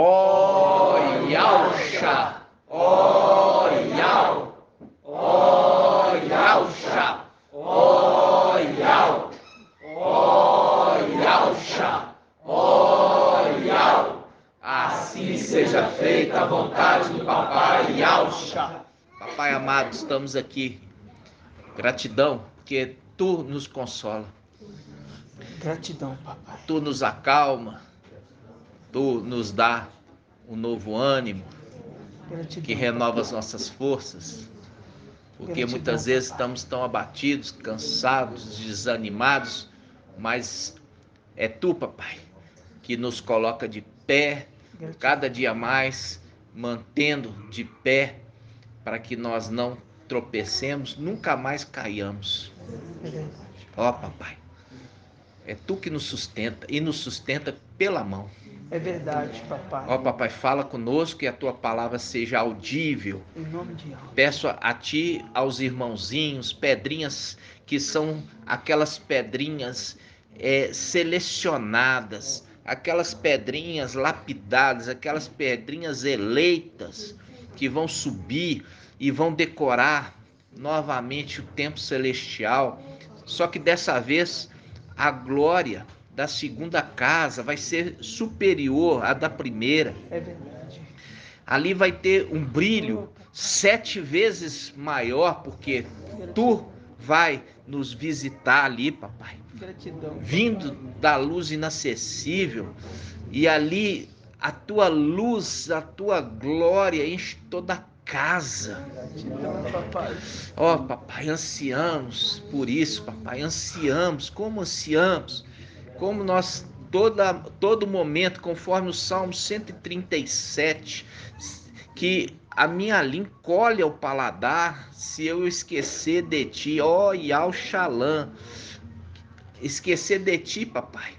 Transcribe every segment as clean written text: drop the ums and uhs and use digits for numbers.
Ó Yauxa, ó Yau, ó Yauxa, ó Yau, ó Yauxa, ó Yau. Assim seja feita a vontade do Papai Yauxa. Papai amado, estamos aqui. Gratidão, porque Tu nos consola. Gratidão, papai. Tu nos acalma. Tu nos dá um novo ânimo. Gratidão, Que renova papai. as nossas forças. Porque Gratidão, muitas vezes papai. estamos tão abatidos, cansados, desanimados. Mas é Tu, papai, que nos coloca de pé, Gratidão. cada dia mais, mantendo de pé, para que nós não tropecemos, nunca mais caiamos. É verdade. Ó, papai, é Tu que nos sustenta e nos sustenta pela mão. É verdade, papai. Ó, papai, fala conosco, que a Tua palavra seja audível. Em nome de Deus. Peço a Ti, aos irmãozinhos, pedrinhas, que são aquelas pedrinhas selecionadas, aquelas pedrinhas lapidadas, aquelas pedrinhas eleitas, que vão subir e vão decorar novamente o templo celestial. Só que dessa vez a glória da segunda casa vai ser superior à da primeira. É verdade. Ali vai ter um brilho 7 vezes maior, porque Tu vai nos visitar ali, papai. Gratidão. Vindo da luz inacessível, e ali a Tua luz, a Tua glória enche toda a casa. Gratidão, papai. Ó, papai, ansiamos por isso, papai, ansiamos, como nós todo momento, conforme o Salmo 137, que a minha língua colhe ao paladar se eu esquecer de Ti, ó Yauxalã, esquecer de Ti, papai,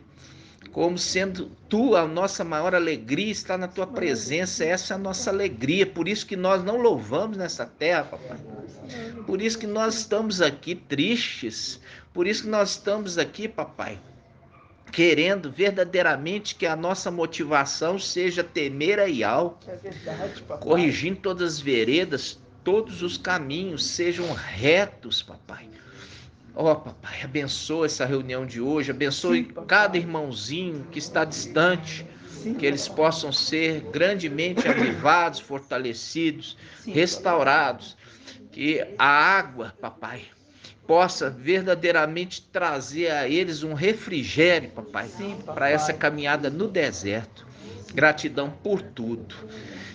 como sendo Tu a nossa maior alegria, está na Tua presença, essa é a nossa alegria, por isso que nós não louvamos nessa terra, papai, por isso que nós estamos aqui tristes, por isso que nós estamos aqui, papai, querendo verdadeiramente que a nossa motivação seja temer a Iau, É verdade, papai. corrigindo todas as veredas, todos os caminhos sejam retos, papai. Ó, papai, abençoa essa reunião de hoje, abençoe Sim, cada irmãozinho que está distante, Sim, que eles papai. possam ser grandemente avivados, fortalecidos, Sim, restaurados, que a água, papai, possa verdadeiramente trazer a eles um refrigério, papai, Sim, papai. para essa caminhada no deserto. Gratidão por tudo.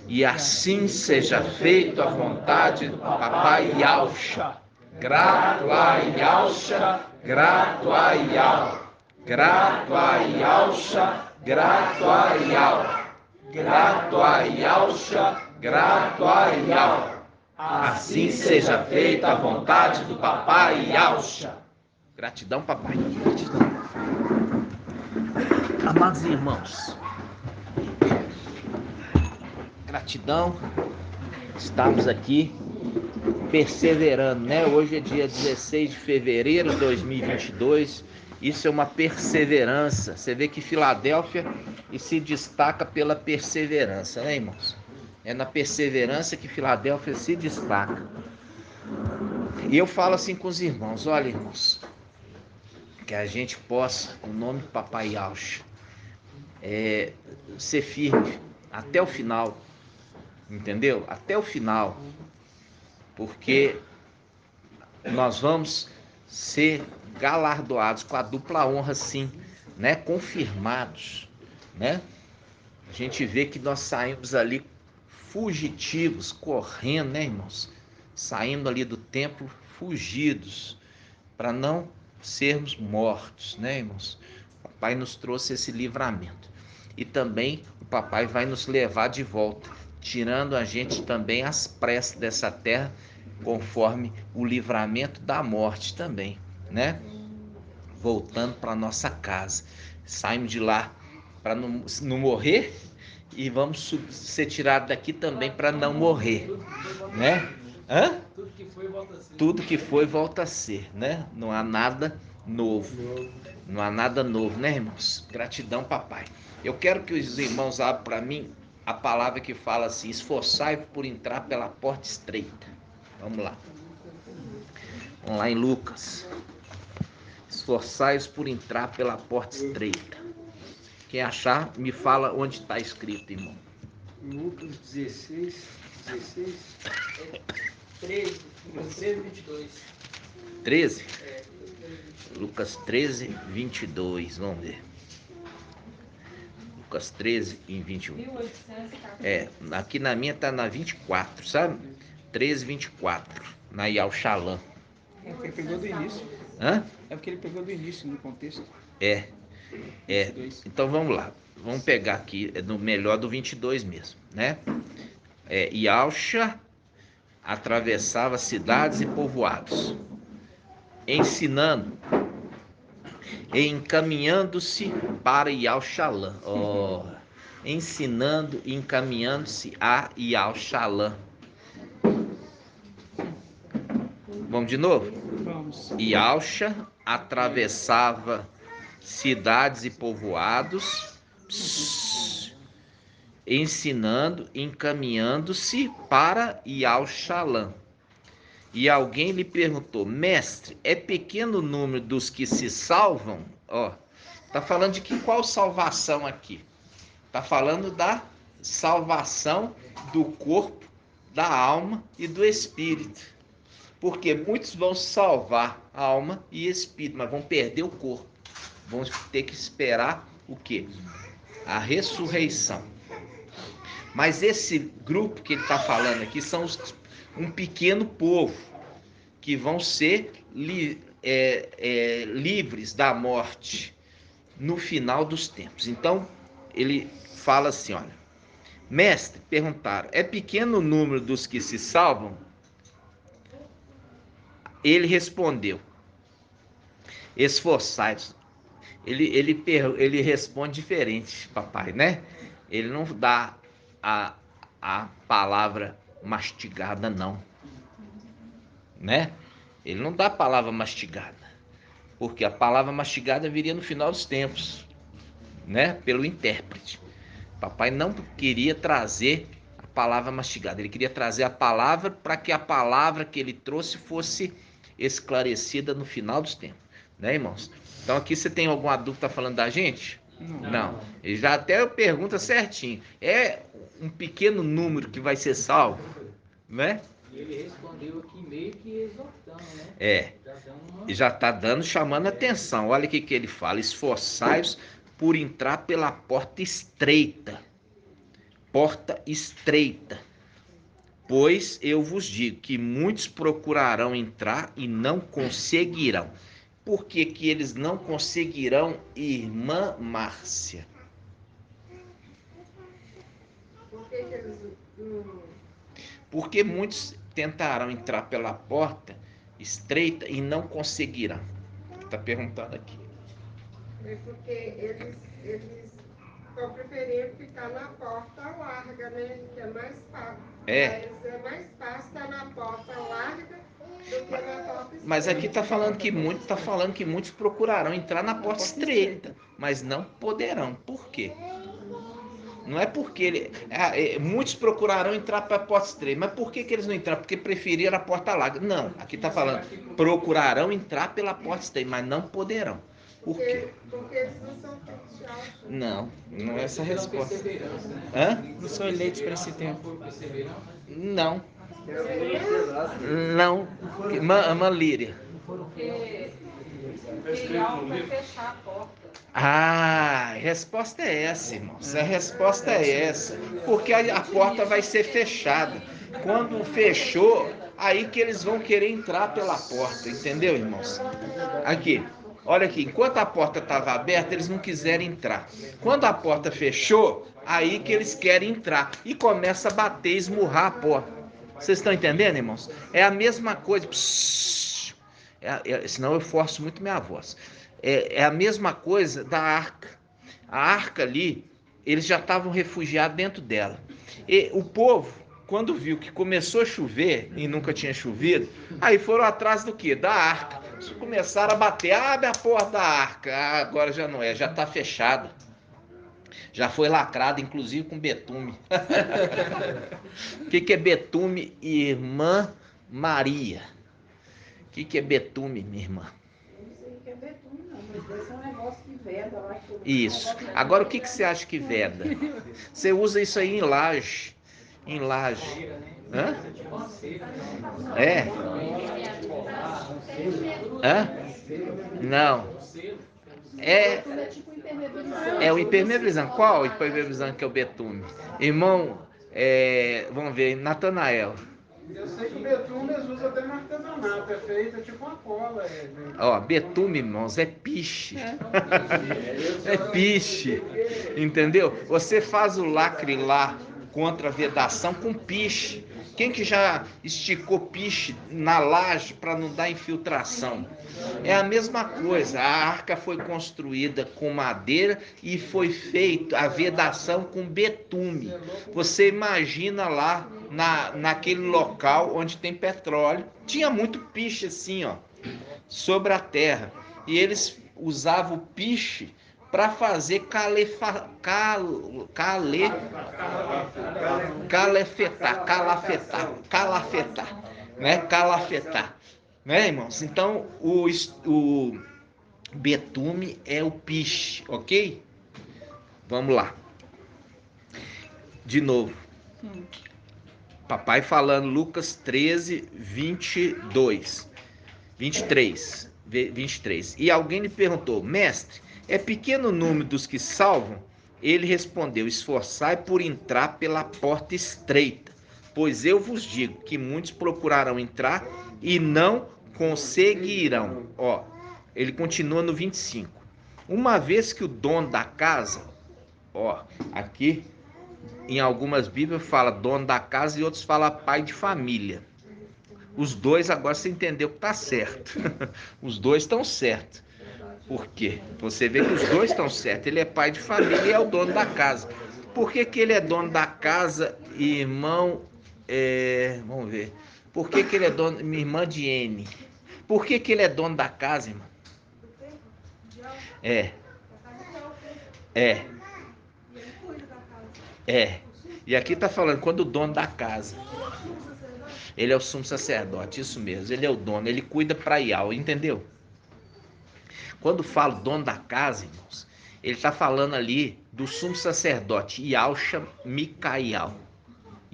E assim seja feito a vontade do Papai Yauxa. Grato a Yauxa, grato a Yau. Grato a Yauxa, grato a Yau. Grato a Yauxa, grato a Yau. Assim seja feita a vontade do Papai Yauxa. Gratidão, papai. Gratidão. Amados irmãos, gratidão, estamos aqui perseverando, né? Hoje é dia 16 de fevereiro de 2022, isso é uma perseverança. Você vê que Filadélfia se destaca pela perseverança, né, irmãos? É na perseverança que Filadélfia se destaca. E eu falo assim com os irmãos: olha, irmãos, que a gente possa, no nome do Papai Yauxa, ser firme até o final, entendeu? Até o final, porque nós vamos ser galardoados com a dupla honra, sim, né? Confirmados, né? A gente vê que nós saímos ali fugitivos, correndo, né, irmãos? Saindo ali do templo fugidos, para não sermos mortos, né, irmãos? O papai nos trouxe esse livramento. E também o papai vai nos levar de volta, tirando a gente também às pressas dessa terra, conforme o livramento da morte também, né? Voltando para nossa casa. Saímos de lá para não morrer e vamos ser tirados daqui também para não morrer, né? Hã? Tudo que foi volta a ser. Tudo que foi volta a ser, né? Não há nada novo. Não há nada novo, né, irmãos? Gratidão, papai. Eu quero que os irmãos abram para mim a palavra que fala assim: esforçai-vos por entrar pela porta estreita. Vamos lá. Vamos lá em Lucas. Esforçai-vos por entrar pela porta estreita. Quem achar, me fala onde está escrito, irmão. Lucas 16, 13, 22. 13? Lucas 13, 22. Vamos ver. Lucas 13 em 21. Aqui na minha tá na 24, sabe? 13, 24. Na Yal Shalom. É porque ele pegou do início. Hã? É porque ele pegou do início no contexto. É. 22. Então vamos lá. Vamos pegar aqui no melhor do 22 mesmo, né? Yalcha atravessava cidades e povoados, ensinando e encaminhando-se para Yalshalã. Ensinando e encaminhando-se a Yalshalã. Vamos de novo? Vamos. Yalcha atravessava cidades e povoados, ensinando, encaminhando-se para Yalshalã. E alguém lhe perguntou: mestre, é pequeno o número dos que se salvam? Tá falando de qual salvação aqui? Tá falando da salvação do corpo, da alma e do espírito. Porque muitos vão salvar alma e espírito, mas vão perder o corpo. Vão ter que esperar o quê? A ressurreição. Mas esse grupo que ele está falando aqui são um pequeno povo que vão ser livres da morte no final dos tempos. Então, ele fala assim, olha, mestre, perguntaram, é pequeno o número dos que se salvam? Ele respondeu, esforçai-vos. Ele responde diferente, papai, né? Ele não dá a palavra mastigada, não, né? Ele não dá a palavra mastigada, porque a palavra mastigada viria no final dos tempos, né? Pelo intérprete. Papai não queria trazer a palavra mastigada, ele queria trazer a palavra para que a palavra que ele trouxe fosse esclarecida no final dos tempos, né, irmãos? Então aqui você tem alguma dúvida falando da gente? Não. Ele já até pergunta certinho. É um pequeno número que vai ser salvo, né? E ele respondeu aqui meio que exortando, né? Já está dando, chamando atenção. Olha o que ele fala: esforçai-vos por entrar pela porta estreita. Porta estreita. Pois eu vos digo que muitos procurarão entrar e não conseguirão. Por que que eles não conseguirão, irmã Márcia? Porque muitos tentarão entrar pela porta estreita e não conseguirão. Está perguntando aqui. É porque eles estão preferindo ficar na porta larga, né? Que é mais fácil. É mais fácil estar na porta larga do que na porta estreita. Mas aqui está falando que muitos procurarão entrar na porta estreita, mas não poderão. Por quê? Não é porque muitos procurarão entrar para a porta estreita, mas por que eles não entraram? Porque preferiram a porta larga. Não, aqui está falando, procurarão entrar pela porta estreita, mas não poderão. Por quê? Porque eles não são fechos. Não é essa a resposta. Não são eleitos para esse tempo. Não. Irmã Líria. Porque algo vai fechar a porta. A resposta é essa, irmãos. A resposta é essa. Porque a porta vai ser fechada. Quando fechou, aí que eles vão querer entrar pela porta. Entendeu, irmãos? Aqui. Olha aqui, enquanto a porta estava aberta, eles não quiseram entrar. Quando a porta fechou, aí que eles querem entrar. E começa a bater, esmurrar a porta. Vocês estão entendendo, irmãos? É a mesma coisa. Senão eu forço muito minha voz. É a mesma coisa da arca. A arca ali, eles já estavam refugiados dentro dela. E o povo, quando viu que começou a chover e nunca tinha chovido, aí foram atrás do quê? Da arca. Começaram a bater, abre a porta da arca. Agora já não é, já está fechada. Já foi lacrado, inclusive, com betume. O que é betume, irmã Maria? O que é betume, minha irmã? Eu não sei o que é betume, não, mas deve ser um negócio que veda lá. Isso. Agora, o que você acha que veda? Você usa isso aí em laje. Em laje. Hã? É? Hã? Não. É o impermeabilizante. Qual o impermeabilizante que é o betume? Irmão, vamos ver, Natanael. Eu sei que o betume eles usam até no artesanato, é feito tipo uma cola. Ó, betume, irmãos, é piche. É piche. Entendeu? Você faz o lacre lá contra a vedação com piche. Quem que já esticou piche na laje para não dar infiltração? É a mesma coisa. A arca foi construída com madeira e foi feita a vedação com betume. Você imagina lá naquele local onde tem petróleo, tinha muito piche assim, ó, sobre a terra. E eles usavam o piche para fazer calafetar, né? Calafetar, né, irmãos? Então, o betume é o piche, ok? Vamos lá. De novo. Papai falando Lucas 13, 23. E alguém lhe perguntou: mestre, é pequeno o número dos que salvam? Ele respondeu: esforçai por entrar pela porta estreita, pois eu vos digo que muitos procurarão entrar e não conseguirão. Ó, ele continua no 25. Uma vez que o dono da casa, ó, aqui em algumas bíblias fala dono da casa e outros fala pai de família. Os dois agora você entendeu que tá certo. Os dois estão certos. Por quê? Você vê que os dois estão certos. Ele é pai de família e é o dono da casa. Por que ele é dono da casa, irmão? Vamos ver. Por que ele é dono? Minha irmã Diene. Por que ele é dono da casa, irmão? E aqui tá falando quando o dono da casa. Ele é o sumo sacerdote, isso mesmo. Ele é o dono, ele cuida para Iau, entendeu? Quando fala dono da casa, irmãos, ele está falando ali do sumo sacerdote Yahshua Micael.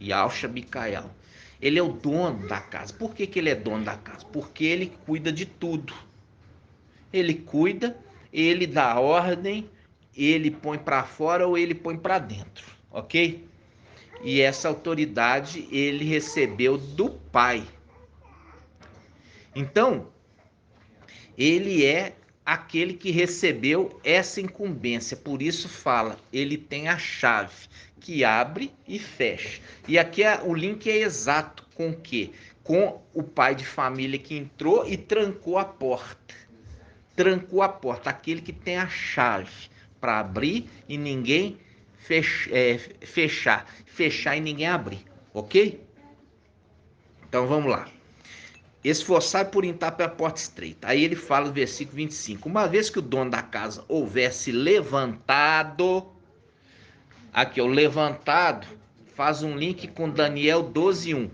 Yahshua Micael. Ele é o dono da casa. Por que ele é dono da casa? Porque ele cuida de tudo. Ele cuida, ele dá ordem, ele põe para fora ou ele põe para dentro, ok? E essa autoridade ele recebeu do Pai. Então, ele é aquele que recebeu essa incumbência. Por isso fala, ele tem a chave que abre e fecha. E aqui o link é exato com o quê? Com o pai de família que entrou e trancou a porta. Trancou a porta, aquele que tem a chave para abrir e ninguém fechar e ninguém abrir, ok? Então vamos lá. Esforçai por entrar pela porta estreita. Aí ele fala no versículo 25. Uma vez que o dono da casa houvesse levantado, aqui o levantado faz um link com Daniel 12:1.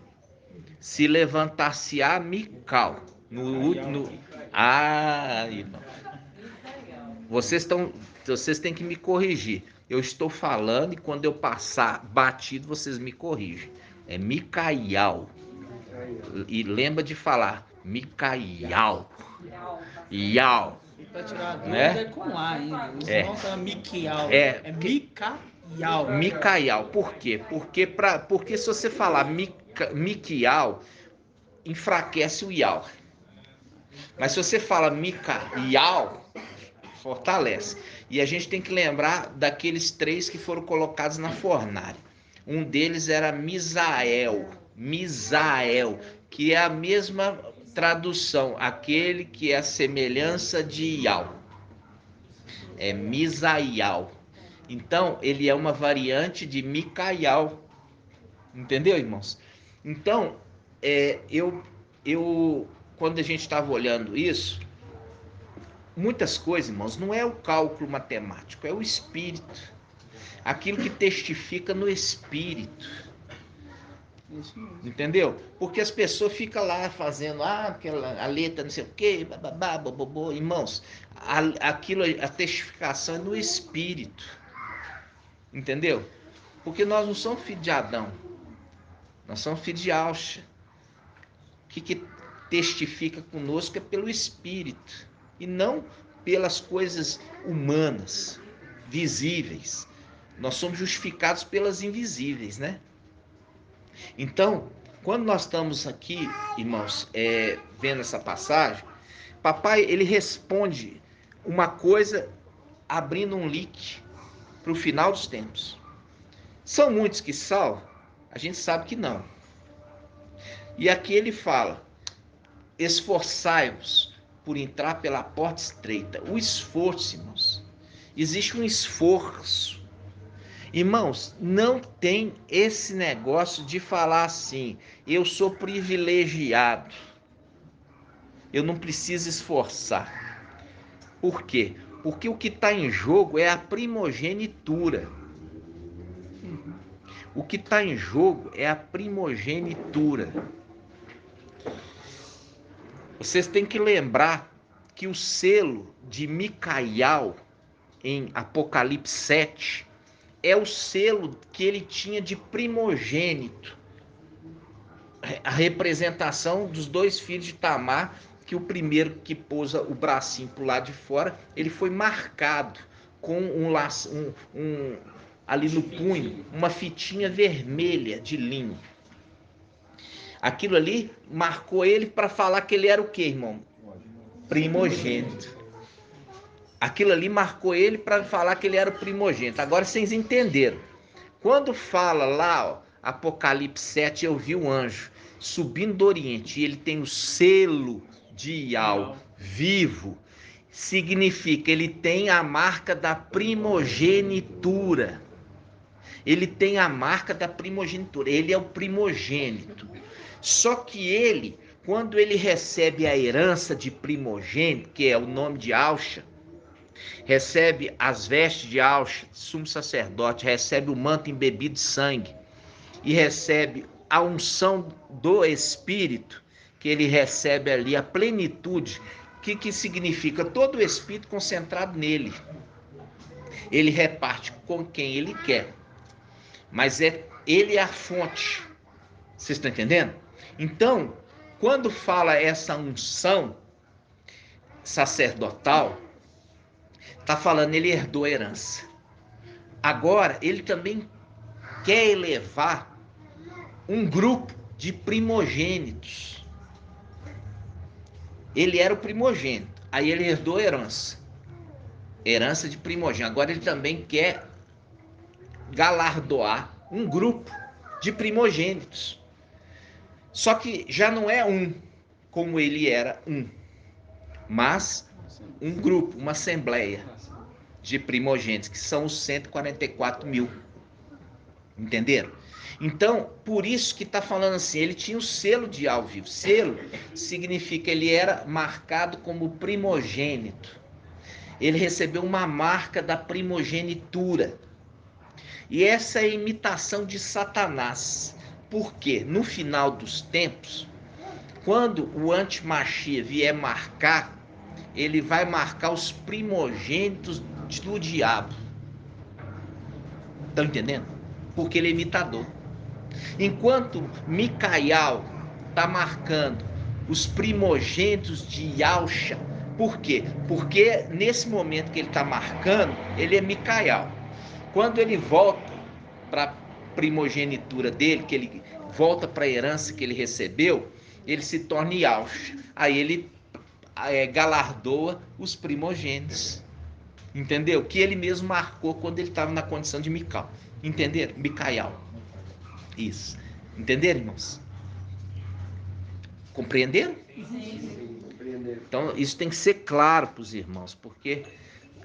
Se levantar-se-á Mical. Irmão. Vocês têm que me corrigir. Eu estou falando e quando eu passar batido, vocês me corrigem. É Micael. E lembra de falar Micael. Iau. E para tirar a dúvida Né? é com A ainda. Os É. não é Miquial. É Micael. Micael. Por quê? Porque se você falar Micael, enfraquece o Iau. Mas se você fala Micael, fortalece. E a gente tem que lembrar daqueles 3 que foram colocados na fornalha. Um deles era Misael, que é a mesma tradução, aquele que é a semelhança de Iau. É Misael. Então, ele é uma variante de Micael. Entendeu, irmãos? Então, quando a gente estava olhando isso, muitas coisas, irmãos, não é o cálculo matemático, é o espírito. aquilo que testifica no espírito. Isso mesmo. Entendeu? Porque as pessoas ficam lá fazendo, a letra não sei o quê, bababá, bobobô. Irmãos, aquilo, a testificação é no espírito. Entendeu? Porque nós não somos filhos de Adão. Nós somos filhos de Alxa. O que testifica conosco é pelo espírito. E não pelas coisas humanas, visíveis. Nós somos justificados pelas invisíveis, né? Então, quando nós estamos aqui, irmãos, vendo essa passagem, papai, ele responde uma coisa abrindo um link para o final dos tempos. São muitos que salvam? A gente sabe que não. E aqui ele fala, esforçai-vos por entrar pela porta estreita. O esforço, irmãos. Existe um esforço. Irmãos, não tem esse negócio de falar assim, eu sou privilegiado, eu não preciso esforçar. Por quê? Porque o que está em jogo é a primogenitura. O que está em jogo é a primogenitura. Vocês têm que lembrar que o selo de Micael, em Apocalipse 7, é o selo que ele tinha de primogênito. A representação dos dois filhos de Tamar, que o primeiro que pousa o bracinho para o lado de fora, ele foi marcado com um laço, ali no punho, uma fitinha vermelha de linho. Aquilo ali marcou ele para falar que ele era o quê, irmão? Primogênito. Aquilo ali marcou ele para falar que ele era o primogênito. Agora vocês entenderam. Quando fala lá, ó, Apocalipse 7, eu vi um anjo subindo do Oriente e ele tem o selo de Ial vivo. Significa, ele tem a marca da primogenitura. Ele tem a marca da primogenitura. Ele é o primogênito. Só que ele, quando ele recebe a herança de primogênito, que é o nome de Alxa, recebe as vestes de Alxa, sumo sacerdote, recebe o manto embebido de sangue e recebe a unção do Espírito, que ele recebe ali a plenitude. O que significa? Todo o Espírito concentrado nele. Ele reparte com quem ele quer, mas ele é a fonte. Vocês estão entendendo? Então, quando fala essa unção sacerdotal, está falando, ele herdou a herança. Agora, ele também quer elevar um grupo de primogênitos. Ele era o primogênito, aí ele herdou a herança. Herança de primogênito. Agora ele também quer galardoar um grupo de primogênitos. Só que já não é um, como ele era um, mas um grupo, uma assembleia de primogênitos, que são os 144 mil. Entenderam? Então, por isso que está falando assim, ele tinha o selo de Ial vivo. Selo significa ele era marcado como primogênito. Ele recebeu uma marca da primogenitura. E essa é a imitação de Satanás. Porque no final dos tempos, quando o anti-Machia vier marcar, ele vai marcar os primogênitos do diabo. Estão entendendo? Porque ele é imitador. Enquanto Micael está marcando os primogênitos de Alxa, por quê? Porque nesse momento que ele está marcando, ele é Micael. Quando ele volta para a primogenitura dele, que ele volta para a herança que ele recebeu, ele se torna Ialxa. Aí ele galardoa os primogênitos. Entendeu? Que ele mesmo marcou quando ele estava na condição de Micael. Entenderam? Micael. Isso. Entenderam, irmãos? Compreenderam? Sim. Então, isso tem que ser claro para os irmãos, porque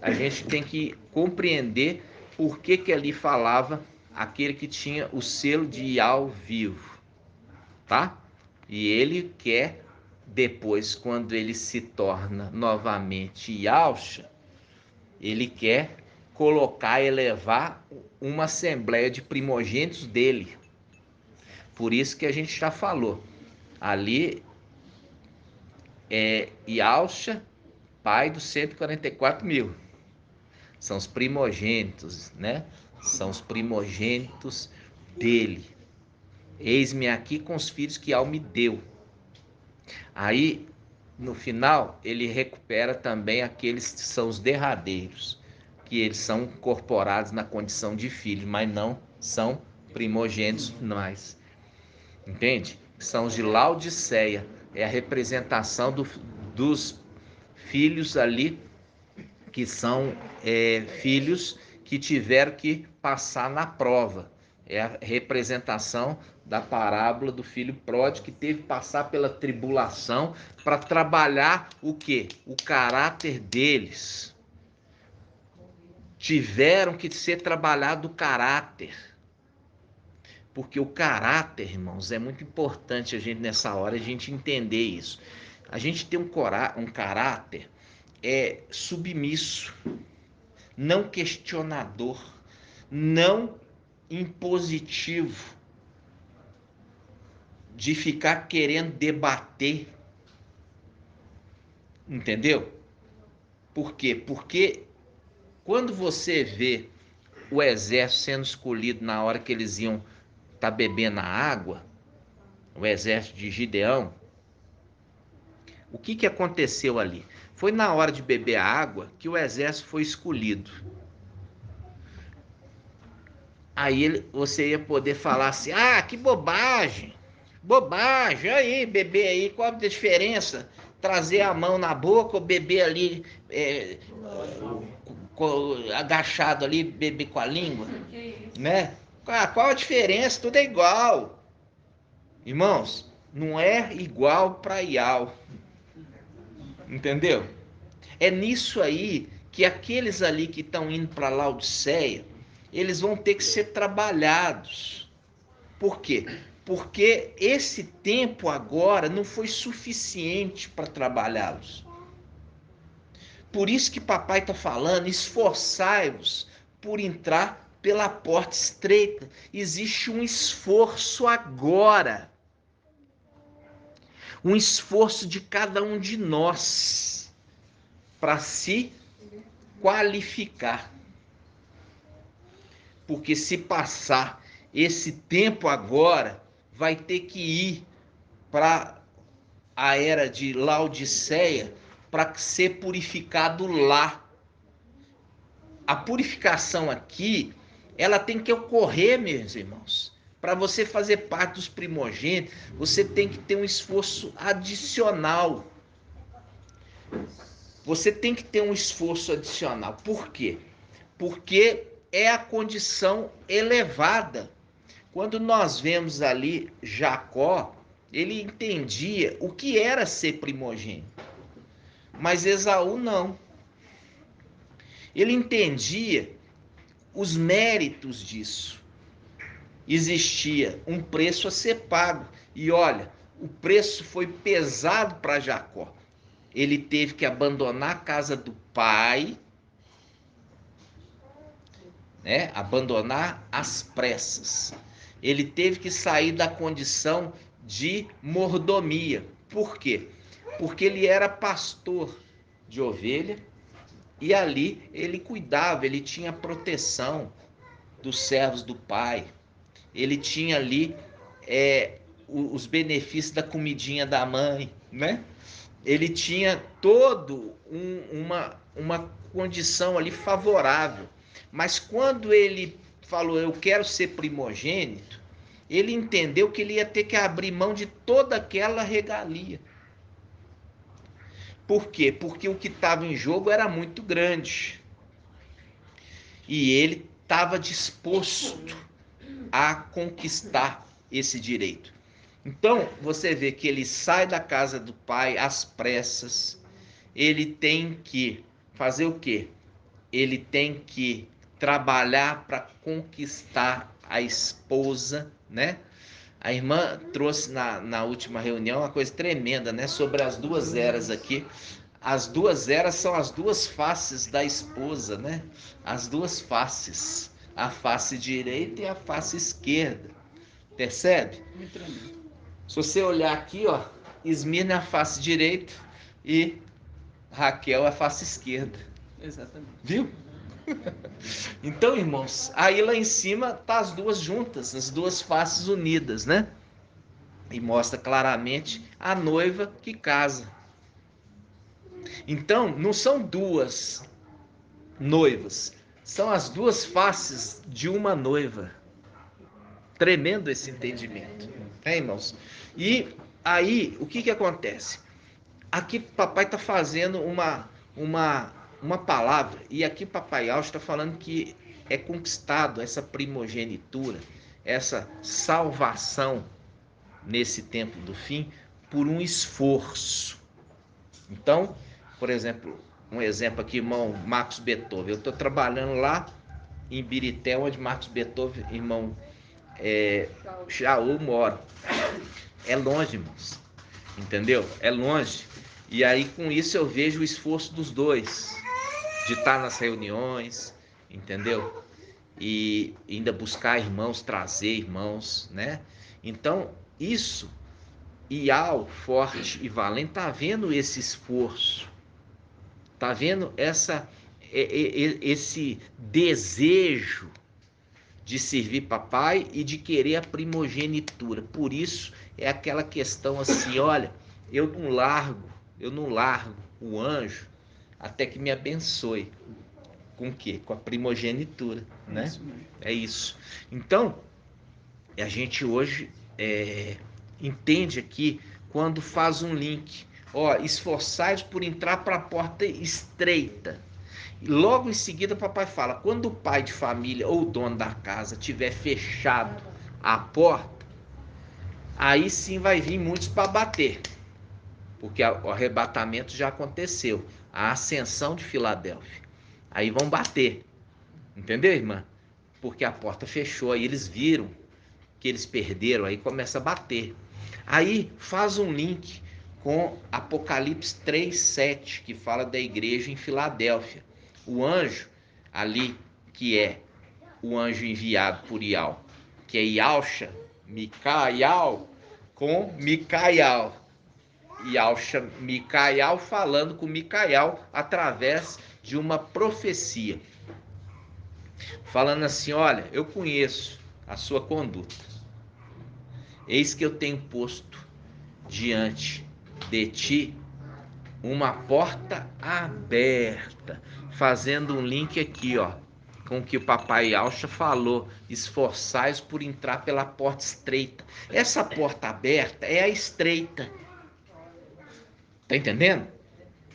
a gente tem que compreender por que ali falava aquele que tinha o selo de Ial vivo, tá? E ele quer, depois, quando ele se torna novamente Ialxa, ele quer colocar, elevar uma assembleia de primogênitos dele. Por isso que a gente já falou. Ali é Yalcha, pai dos 144 mil. São os primogênitos, né? São os primogênitos dele. Eis-me aqui com os filhos que Al me deu. Aí, no final, ele recupera também aqueles que são os derradeiros, que eles são incorporados na condição de filhos, mas não são primogênitos mais. Entende? São os de Laodiceia. É a representação dos filhos ali, que são filhos que tiveram que passar na prova. É a representação da parábola do filho pródigo, que teve que passar pela tribulação para trabalhar o quê? O caráter deles. Tiveram que ser trabalhado o caráter. Porque o caráter, irmãos, é muito importante a gente, nessa hora, a gente entender isso. A gente tem um caráter submisso, não questionador, não impositivo, de ficar querendo debater. Entendeu? Por quê? Porque quando você vê o exército sendo escolhido na hora que eles iam estar bebendo a água, o exército de Gideão, o que aconteceu ali? Foi na hora de beber a água que o exército foi escolhido. Aí você ia poder falar assim, que bobagem, aí, beber aí, qual a diferença? Trazer a mão na boca ou beber ali, agachado ali, beber com a língua, né? Qual a diferença? Tudo é igual. Irmãos, não é igual para Ial. Entendeu? É nisso aí que aqueles ali que estão indo para Laodiceia, eles vão ter que ser trabalhados. Por quê? Porque esse tempo agora não foi suficiente para trabalhá-los. Por isso que papai está falando, esforçai-vos por entrar pela porta estreita. Existe um esforço agora. Um esforço de cada um de nós para se qualificar. Porque se passar esse tempo agora, vai ter que ir para a era de Laodiceia para ser purificado lá. A purificação aqui, ela tem que ocorrer, meus irmãos. Para você fazer parte dos primogênitos, você tem que ter um esforço adicional. Você tem que ter um esforço adicional. Por quê? Porque é a condição elevada. Quando nós vemos ali Jacó, ele entendia o que era ser primogênito. Mas Esaú não. Ele entendia os méritos disso. Existia um preço a ser pago. E olha, o preço foi pesado para Jacó. Ele teve que abandonar a casa do pai, né? Abandonar às pressas. Ele teve que sair da condição de mordomia. Por quê? Porque ele era pastor de ovelha e ali ele cuidava, ele tinha proteção dos servos do pai. Ele tinha ali os benefícios da comidinha da mãe, né? Ele tinha todo uma condição ali favorável. Mas quando ele falou, eu quero ser primogênito, ele entendeu que ele ia ter que abrir mão de toda aquela regalia. Por quê? Porque o que estava em jogo era muito grande. E ele estava disposto a conquistar esse direito. Então, você vê que ele sai da casa do pai às pressas. Ele tem que fazer o quê? Ele tem que trabalhar para conquistar a esposa, né? A irmã trouxe na última reunião uma coisa tremenda, né? Sobre as duas eras aqui. as duas eras são as duas faces da esposa, né? As duas faces, a face direita e a face esquerda. Percebe? Muito tremendo. Se você olhar aqui, ó, Esmirna é a face direita e Raquel é a face esquerda. Exatamente. Viu? Então, irmãos, aí lá em cima tá as duas juntas, as duas faces unidas, né? E mostra claramente a noiva que casa. Então, não são duas noivas, são as duas faces de uma noiva. Tremendo esse entendimento, né, irmãos? E aí, o que acontece? Aqui papai está fazendo uma palavra, e aqui papai Alves está falando que é conquistado essa primogenitura, essa salvação nesse tempo do fim, por um esforço. Então, por exemplo, um exemplo aqui, irmão Marcos Beethoven. Eu estou trabalhando lá em Birité, onde Marcos Beethoven, irmão Shaul mora. É longe, irmãos. Entendeu? É longe. E aí, com isso, eu vejo o esforço dos dois. De estar nas reuniões, entendeu? E ainda buscar irmãos, trazer irmãos, né? Então, isso, Ial, Forte e Valente, tá vendo esse esforço. Tá vendo esse desejo de servir papai e de querer a primogenitura. Por isso é aquela questão assim, olha, eu não largo o anjo até que me abençoe. Com o quê? Com a primogenitura, né? Isso mesmo. É isso. Então, a gente hoje entende aqui quando faz um link. Ó, esforçai-vos por entrar para a porta estreita. E logo em seguida, papai fala, quando o pai de família ou o dono da casa tiver fechado a porta, aí sim vai vir muitos para bater. Porque o arrebatamento já aconteceu. A ascensão de Filadélfia. Aí vão bater. Entendeu, irmã? Porque a porta fechou. Aí eles viram que eles perderam. Aí começa a bater. Aí faz um link com Apocalipse 3:7, que fala da igreja em Filadélfia. O anjo ali, que é o anjo enviado por Ial, que é Ialcha, Micaial, com Micaial. Ialcha, Micaial falando com Micaial através de uma profecia. Falando assim, olha, eu conheço a sua conduta. Eis que eu tenho posto diante de ti uma porta aberta, fazendo um link aqui, ó, com o que o papai Alcha falou, esforçais por entrar pela porta estreita. Essa porta aberta é a estreita. Tá entendendo?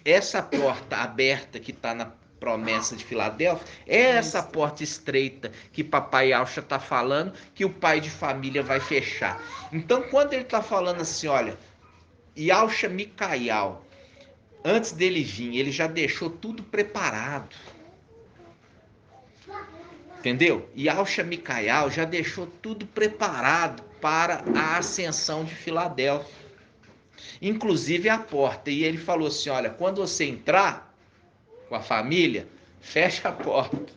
Essa porta aberta que está na promessa de Filadélfia é essa porta estreita que papai Alcha está falando que o pai de família vai fechar. Então, quando ele está falando assim, olha, Yalcha Micaial, antes dele vir, ele já deixou tudo preparado. Entendeu? Yalcha Micaial já deixou tudo preparado para a ascensão de Filadélfia. Inclusive a porta. E ele falou assim, olha, quando você entrar com a família, fecha a porta.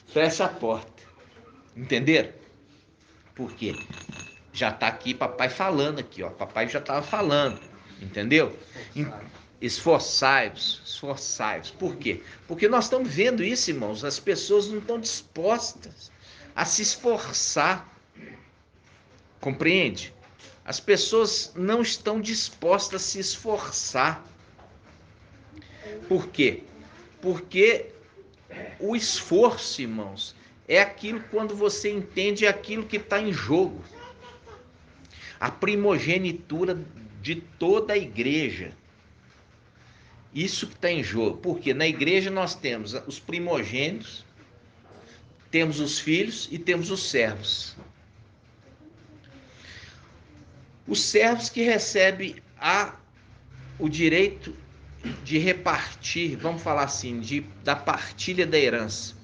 Fecha a porta. Entenderam? Por quê? Já está aqui papai falando aqui, ó. Papai já estava falando. Entendeu? Esforçai-vos, esforçai-vos. Por quê? Porque nós estamos vendo isso, irmãos. As pessoas não estão dispostas a se esforçar. Compreende? As pessoas não estão dispostas a se esforçar. Por quê? Porque o esforço, irmãos, é aquilo quando você entende aquilo que está em jogo. A primogenitura de toda a igreja. Isso que está em jogo. Porque na igreja nós temos os primogênitos, temos os filhos e temos os servos. Os servos que recebem o direito de repartir, vamos falar assim, da partilha da herança,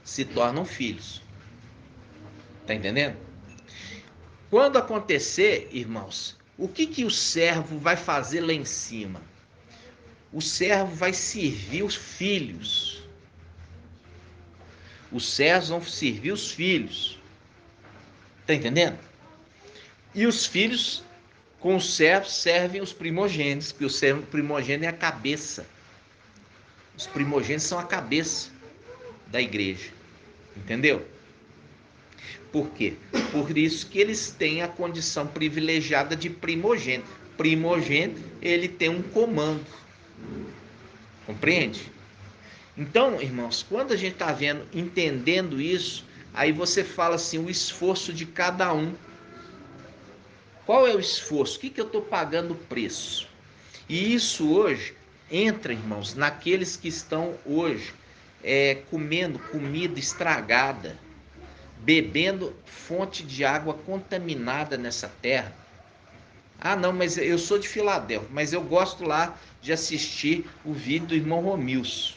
se tornam filhos. Tá entendendo? Quando acontecer, irmãos, o que o servo vai fazer lá em cima? O servo vai servir os filhos. Os servos vão servir os filhos. Está entendendo? E os filhos, com os servos, servem os primogênitos, porque o primogênito é a cabeça. Os primogênitos são a cabeça da igreja. Entendeu? Por quê? Por isso que eles têm a condição privilegiada de primogênito. Primogênito, ele tem um comando. Compreende? Então, irmãos, quando a gente está entendendo isso, aí você fala assim, o esforço de cada um. Qual é o esforço? O que eu estou pagando o preço? E isso hoje entra, irmãos, naqueles que estão hoje comendo comida estragada, bebendo fonte de água contaminada nessa terra. Ah, não, mas eu sou de Filadélfia, mas eu gosto lá de assistir o vídeo do irmão Romilson.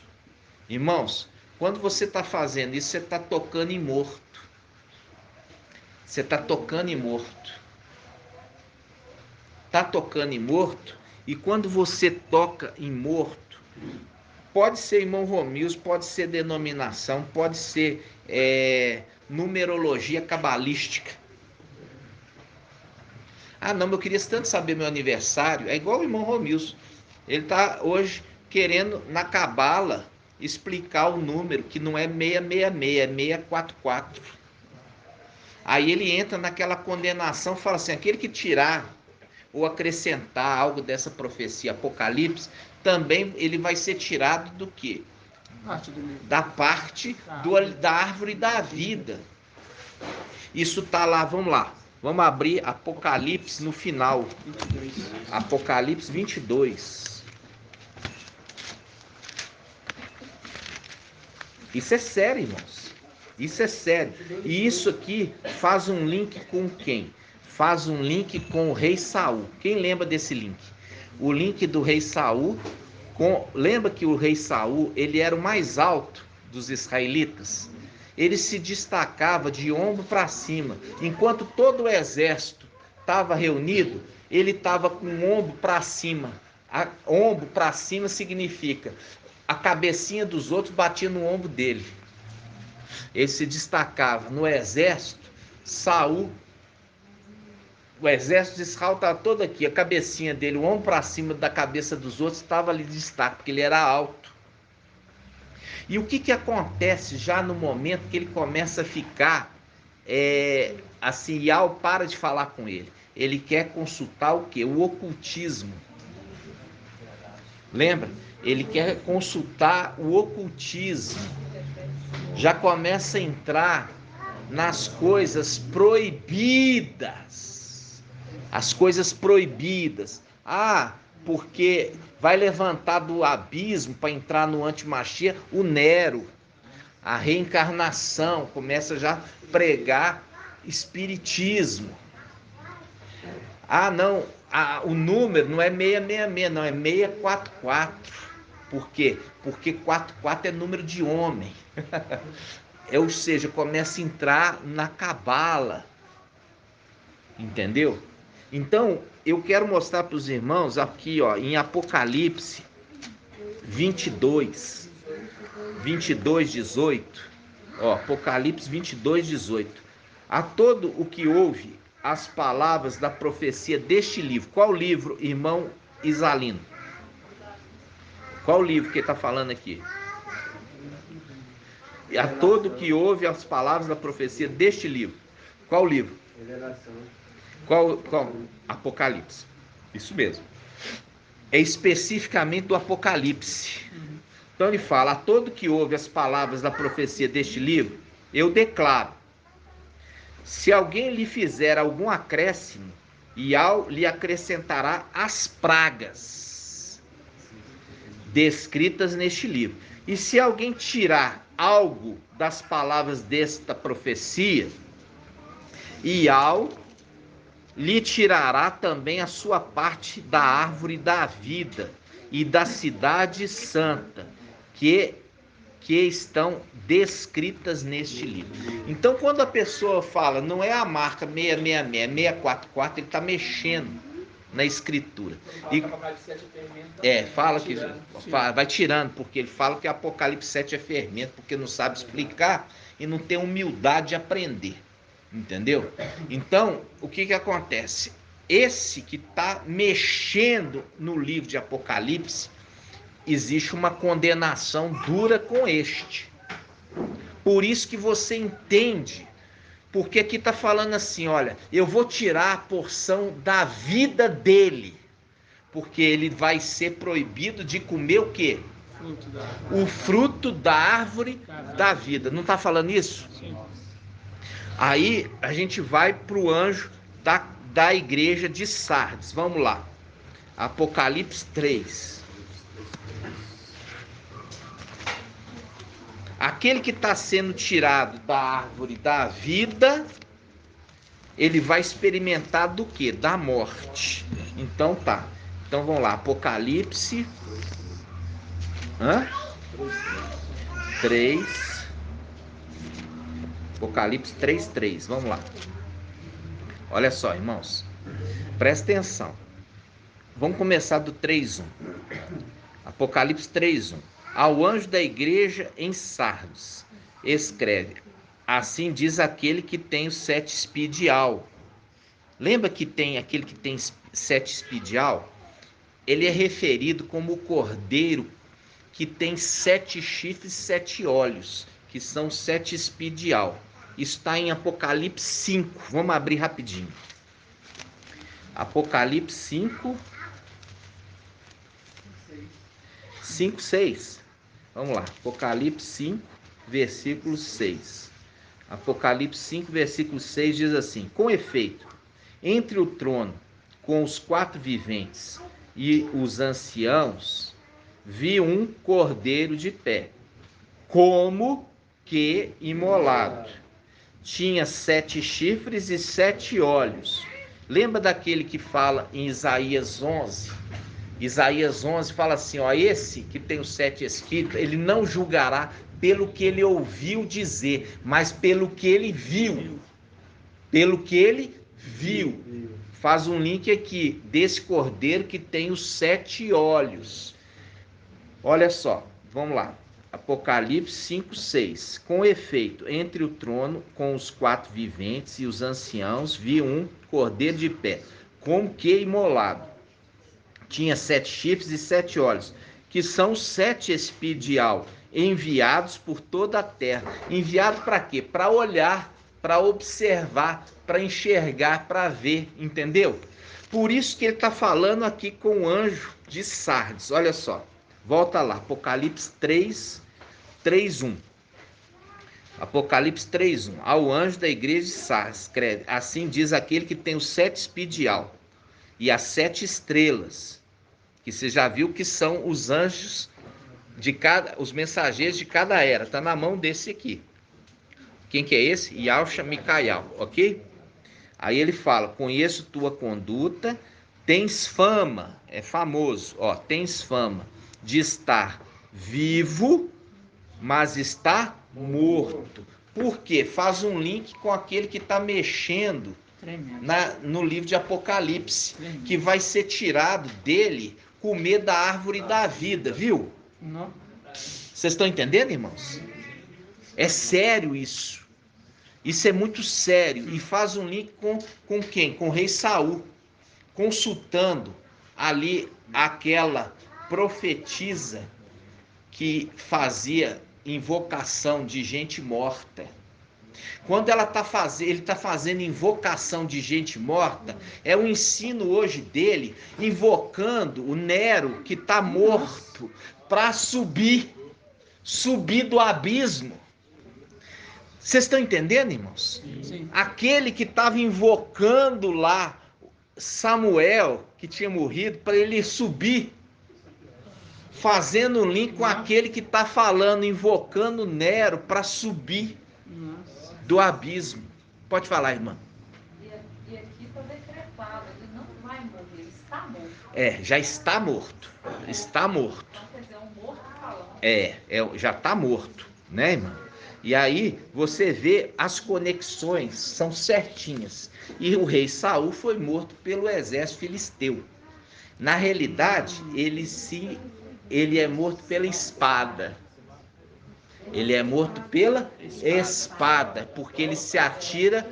Irmãos, quando você está fazendo isso, você está tocando em morto. Você está tocando em morto. Está tocando em morto, e quando você toca em morto, pode ser irmão Romilson, pode ser denominação, pode ser numerologia cabalística. Ah, não, eu queria tanto saber meu aniversário. É igual o irmão Romilson. Ele está hoje querendo, na cabala, explicar o número, que não é 666, é 644. Aí ele entra naquela condenação, fala assim, aquele que tirar ou acrescentar algo dessa profecia Apocalipse, também ele vai ser tirado do quê? Da parte da árvore da vida. Isso está lá, vamos lá. Vamos abrir Apocalipse no final. 22. Apocalipse 22. Isso é sério, irmãos. Isso é sério. E isso aqui faz um link com quem? Faz um link com o rei Saul. Quem lembra desse link? O link do rei Saul lembra que o rei Saul, ele era o mais alto dos israelitas? Ele se destacava de ombro para cima. Enquanto todo o exército estava reunido, ele estava com o ombro para cima. Ombro para cima significa a cabecinha dos outros batia no ombro dele. Ele se destacava no exército. Saul, o exército de Israel estava todo aqui, a cabecinha dele, o ombro para cima da cabeça dos outros, estava ali de destaque, porque ele era alto. E o que acontece já no momento que ele começa a ficar assim, Yahweh para de falar com ele? Ele quer consultar o quê? O ocultismo. Lembra? Ele quer consultar o ocultismo. Já começa a entrar nas coisas proibidas. As coisas proibidas. Ah, porque vai levantar do abismo para entrar no antimachia o Nero. A reencarnação, começa já a pregar espiritismo. Ah, não, o número não é 666, não, é 644. Por quê? Porque 44 é número de homem. Ou seja, começa a entrar na cabala. Entendeu? Então, eu quero mostrar para os irmãos aqui, ó, em Apocalipse 22, 18. Ó, Apocalipse 22, 18. A todo o que ouve as palavras da profecia deste livro. Qual livro, irmão Isalino? Qual livro que ele está falando aqui? A todo que ouve as palavras da profecia deste livro. Qual livro? Revelação. Qual? Apocalipse. Isso mesmo. É especificamente do Apocalipse. Então ele fala, a todo que ouve as palavras da profecia deste livro, eu declaro, se alguém lhe fizer algum acréscimo, lhe acrescentará as pragas descritas neste livro. E se alguém tirar algo das palavras desta profecia, lhe tirará também a sua parte da árvore da vida e da cidade santa, que estão descritas neste livro. Então, quando a pessoa fala, não é a marca 666, é 644, ele está mexendo na Escritura. Fala que Apocalipse 7 é fermento. Fala que tirando. vai tirando, porque ele fala que Apocalipse 7 é fermento, porque não sabe explicar e não tem humildade de aprender. Entendeu? Então, o que acontece? Esse que está mexendo no livro de Apocalipse, existe uma condenação dura com este. Por isso que você entende, porque aqui está falando assim, olha, eu vou tirar a porção da vida dele, porque ele vai ser proibido de comer o quê? O fruto da árvore da vida. Não está falando isso? Sim. Aí a gente vai para o anjo da igreja de Sardes. Vamos lá. Apocalipse 3. Aquele que está sendo tirado da árvore da vida, ele vai experimentar do quê? Da morte. Então tá. Então vamos lá. Apocalipse 3. Apocalipse 3:3. Vamos lá. Olha só, irmãos. Presta atenção. Vamos começar do 3:1. Apocalipse 3:1. Ao anjo da igreja em Sardes, escreve: assim diz aquele que tem o 7 espidial. Lembra que tem aquele que tem 7 espidial? Ele é referido como o cordeiro que tem 7 chifres e 7 olhos, que são 7 espidial. Isso está em Apocalipse 5. Vamos abrir rapidinho. Apocalipse 5:6. Vamos lá. Apocalipse 5, versículo 6. Apocalipse 5, versículo 6 diz assim: com efeito, entre o trono com os 4 viventes e os anciãos, vi um cordeiro de pé, como que imolado. Tinha 7 chifres e 7 olhos. Lembra daquele que fala em Isaías 11? Isaías 11 fala assim, ó, esse que tem os 7 espíritos, ele não julgará pelo que ele ouviu dizer, mas pelo que ele viu. Pelo que ele viu. Faz um link aqui desse cordeiro que tem os 7 olhos. Olha só, vamos lá. Apocalipse 5:6. Com efeito, entre o trono com os 4 viventes e os anciãos, vi um cordeiro de pé, como que imolado. Tinha 7 chifres e 7 olhos, que são 7 espidial, enviados por toda a terra. Enviado para quê? Para olhar, para observar, para enxergar, para ver, entendeu? Por isso que ele está falando aqui com o anjo de Sardes. Olha só, volta lá, Apocalipse 3:1. Apocalipse 3:1. Ao anjo da igreja de Sardes, escreve: assim diz aquele que tem os 7 espidial e as 7 estrelas, que você já viu que são os anjos os mensageiros de cada era. Está na mão desse aqui. Quem que é esse? Yahshua Micael, ok? Aí ele fala: conheço tua conduta, tens fama, é famoso, ó, tens fama de estar vivo, mas está morto. Por quê? Faz um link com aquele que está mexendo no livro de Apocalipse, que vai ser tirado dele comer da árvore da vida, viu? Vocês estão entendendo, irmãos? É sério isso. Isso é muito sério. E faz um link com quem? Com o rei Saul, consultando ali aquela profetisa que fazia invocação de gente morta. Quando ele está fazendo invocação de gente morta, é o ensino hoje dele, invocando o Nero que está morto, para subir do abismo. Vocês estão entendendo, irmãos? Sim. Aquele que estava invocando lá Samuel, que tinha morrido, para ele subir, fazendo um link com aquele que está falando, invocando Nero para subir do abismo. Pode falar, irmã. E aqui está decretado, ele não vai morrer, ele está morto. Já está morto. Está morto. Então, quer dizer, um morto falando. Já está morto, né, irmã? E aí você vê as conexões, são certinhas. E o rei Saul foi morto pelo exército filisteu. Na realidade, ele é morto pela espada. Ele é morto pela espada, porque ele se atira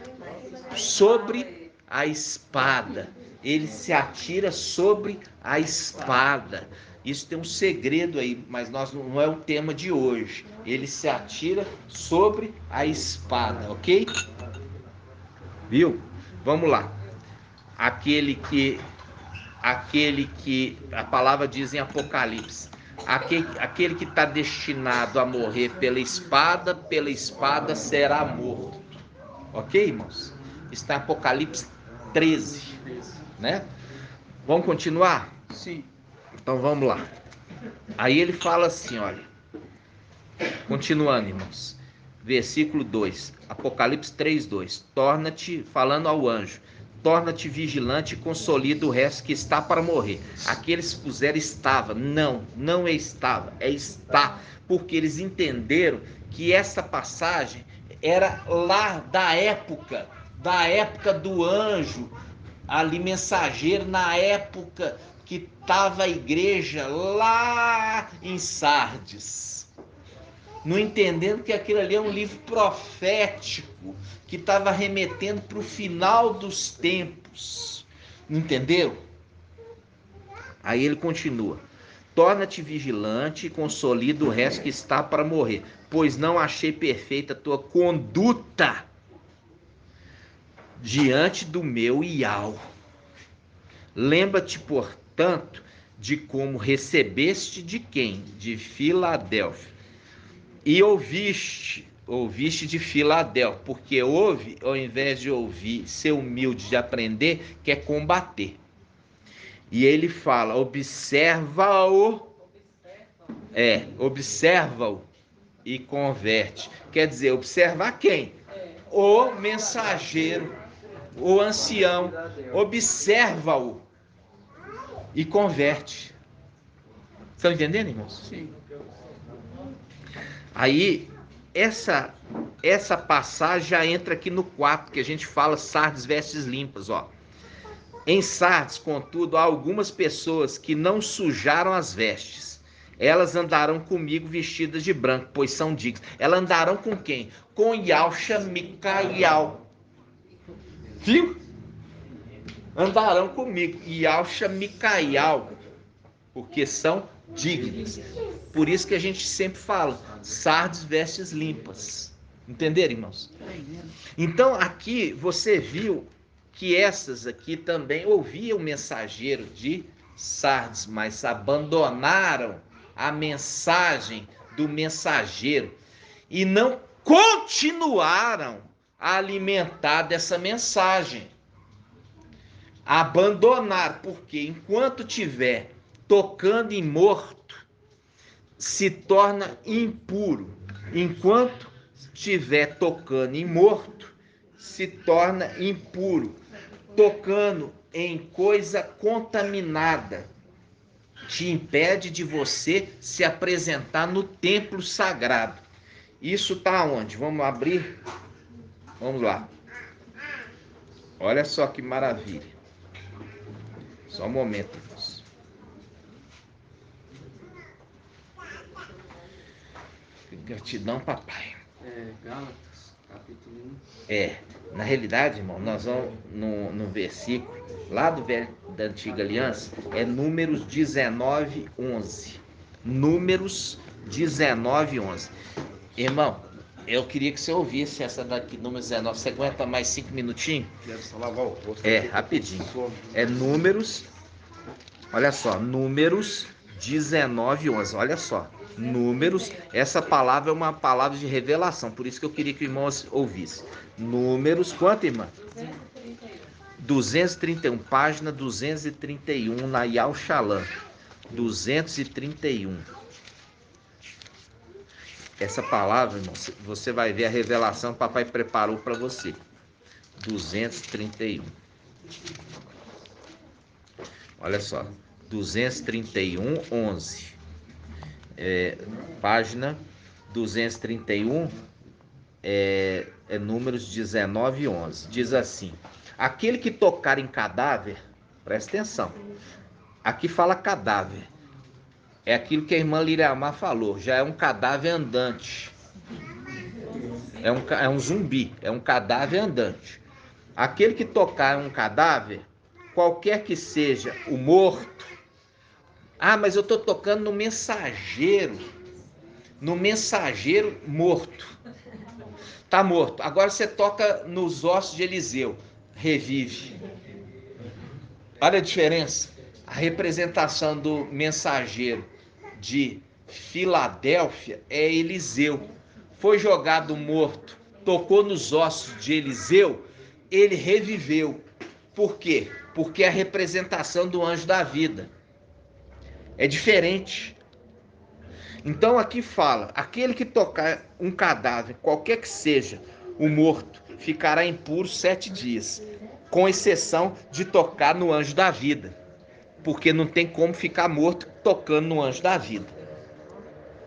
sobre a espada. Ele se atira sobre a espada. Isso tem um segredo aí, mas não é o tema de hoje. Ele se atira sobre a espada, ok? Viu? Vamos lá. Aquele que a palavra diz em Apocalipse, aquele que está destinado a morrer pela espada será morto. Ok, irmãos? Está em Apocalipse 13, né? Vamos continuar? Sim. Então vamos lá. Aí ele fala assim, olha. Continuando, irmãos. Versículo 2. Apocalipse 3:2. Torna-te, falando ao anjo, torna-te vigilante e consolida o resto que está para morrer. Aqueles que puseram estava. Não é estava, é está. Porque eles entenderam que essa passagem era lá da época do anjo, ali mensageiro, na época que estava a igreja lá em Sardes. Não entendendo que aquilo ali é um livro profético, que estava remetendo para o final dos tempos. Entendeu? Aí ele continua. Torna-te vigilante e consolida o resto que está para morrer, pois não achei perfeita a tua conduta diante do meu Iau. Lembra-te, portanto, de como recebeste de quem? De Filadélfia. E ouviste de Filadélfia, porque ouve, ao invés de ouvir, ser humilde de aprender, quer combater. E ele fala, observa-o e converte. Quer dizer, observar quem? O mensageiro, o ancião, observa-o e converte. Estão entendendo, irmãos? Sim. Aí, essa passagem já entra aqui no 4, que a gente fala Sardes vestes limpas, ó. Em Sardes, contudo, há algumas pessoas que não sujaram as vestes. Elas andarão comigo vestidas de branco, pois são dignas. Elas andarão com quem? Com Yalcha Micaial. Viu? Andarão comigo, Yalcha Micaial, porque são dignas. Por isso que a gente sempre fala, Sardes vestes limpas. Entenderam, irmãos? Então aqui você viu que essas aqui também ouviam o mensageiro de Sardes, mas abandonaram a mensagem do mensageiro e não continuaram a alimentar dessa mensagem. Abandonar, porque enquanto tiver tocando em morto, se torna impuro. Enquanto estiver tocando em morto, se torna impuro. Tocando em coisa contaminada, te impede de você se apresentar no templo sagrado. Isso está onde? Vamos abrir? Vamos lá. Olha só que maravilha. Só um momento, irmãos. Gratidão, papai. Gálatas, capítulo 1. Na realidade, irmão, nós vamos no versículo lá da Antiga Aliança, é Números 19:11. Números 19:11. Irmão, eu queria que você ouvisse essa daqui, Números 19. Você aguenta mais 5 minutinhos? Deve só lavar o rosto. Rapidinho. É Números, olha só, Números 19:11. Olha só. Números, essa palavra é uma palavra de revelação, por isso que eu queria que o irmão ouvisse. Números, quanto, irmã? 231, página 231 na Yal Shalom. 231. Essa palavra, irmão, você vai ver a revelação que o papai preparou para você. 231. Olha só, 231, 11. Página 231, é Números 19, 11. Diz assim: aquele que tocar em cadáver, presta atenção, aqui fala cadáver, é aquilo que a irmã Liriamar falou, já é um cadáver andante, é um zumbi, é um cadáver andante. Aquele que tocar em um cadáver, qualquer que seja o morto, mas eu estou tocando no mensageiro morto, tá morto. Agora você toca nos ossos de Eliseu, revive. Olha a diferença. A representação do mensageiro de Filadélfia é Eliseu. Foi jogado morto, tocou nos ossos de Eliseu, ele reviveu. Por quê? Porque é a representação do anjo da vida. É diferente. Então aqui fala, aquele que tocar um cadáver, qualquer que seja o morto, ficará impuro 7 dias, com exceção de tocar no anjo da vida, porque não tem como ficar morto tocando no anjo da vida.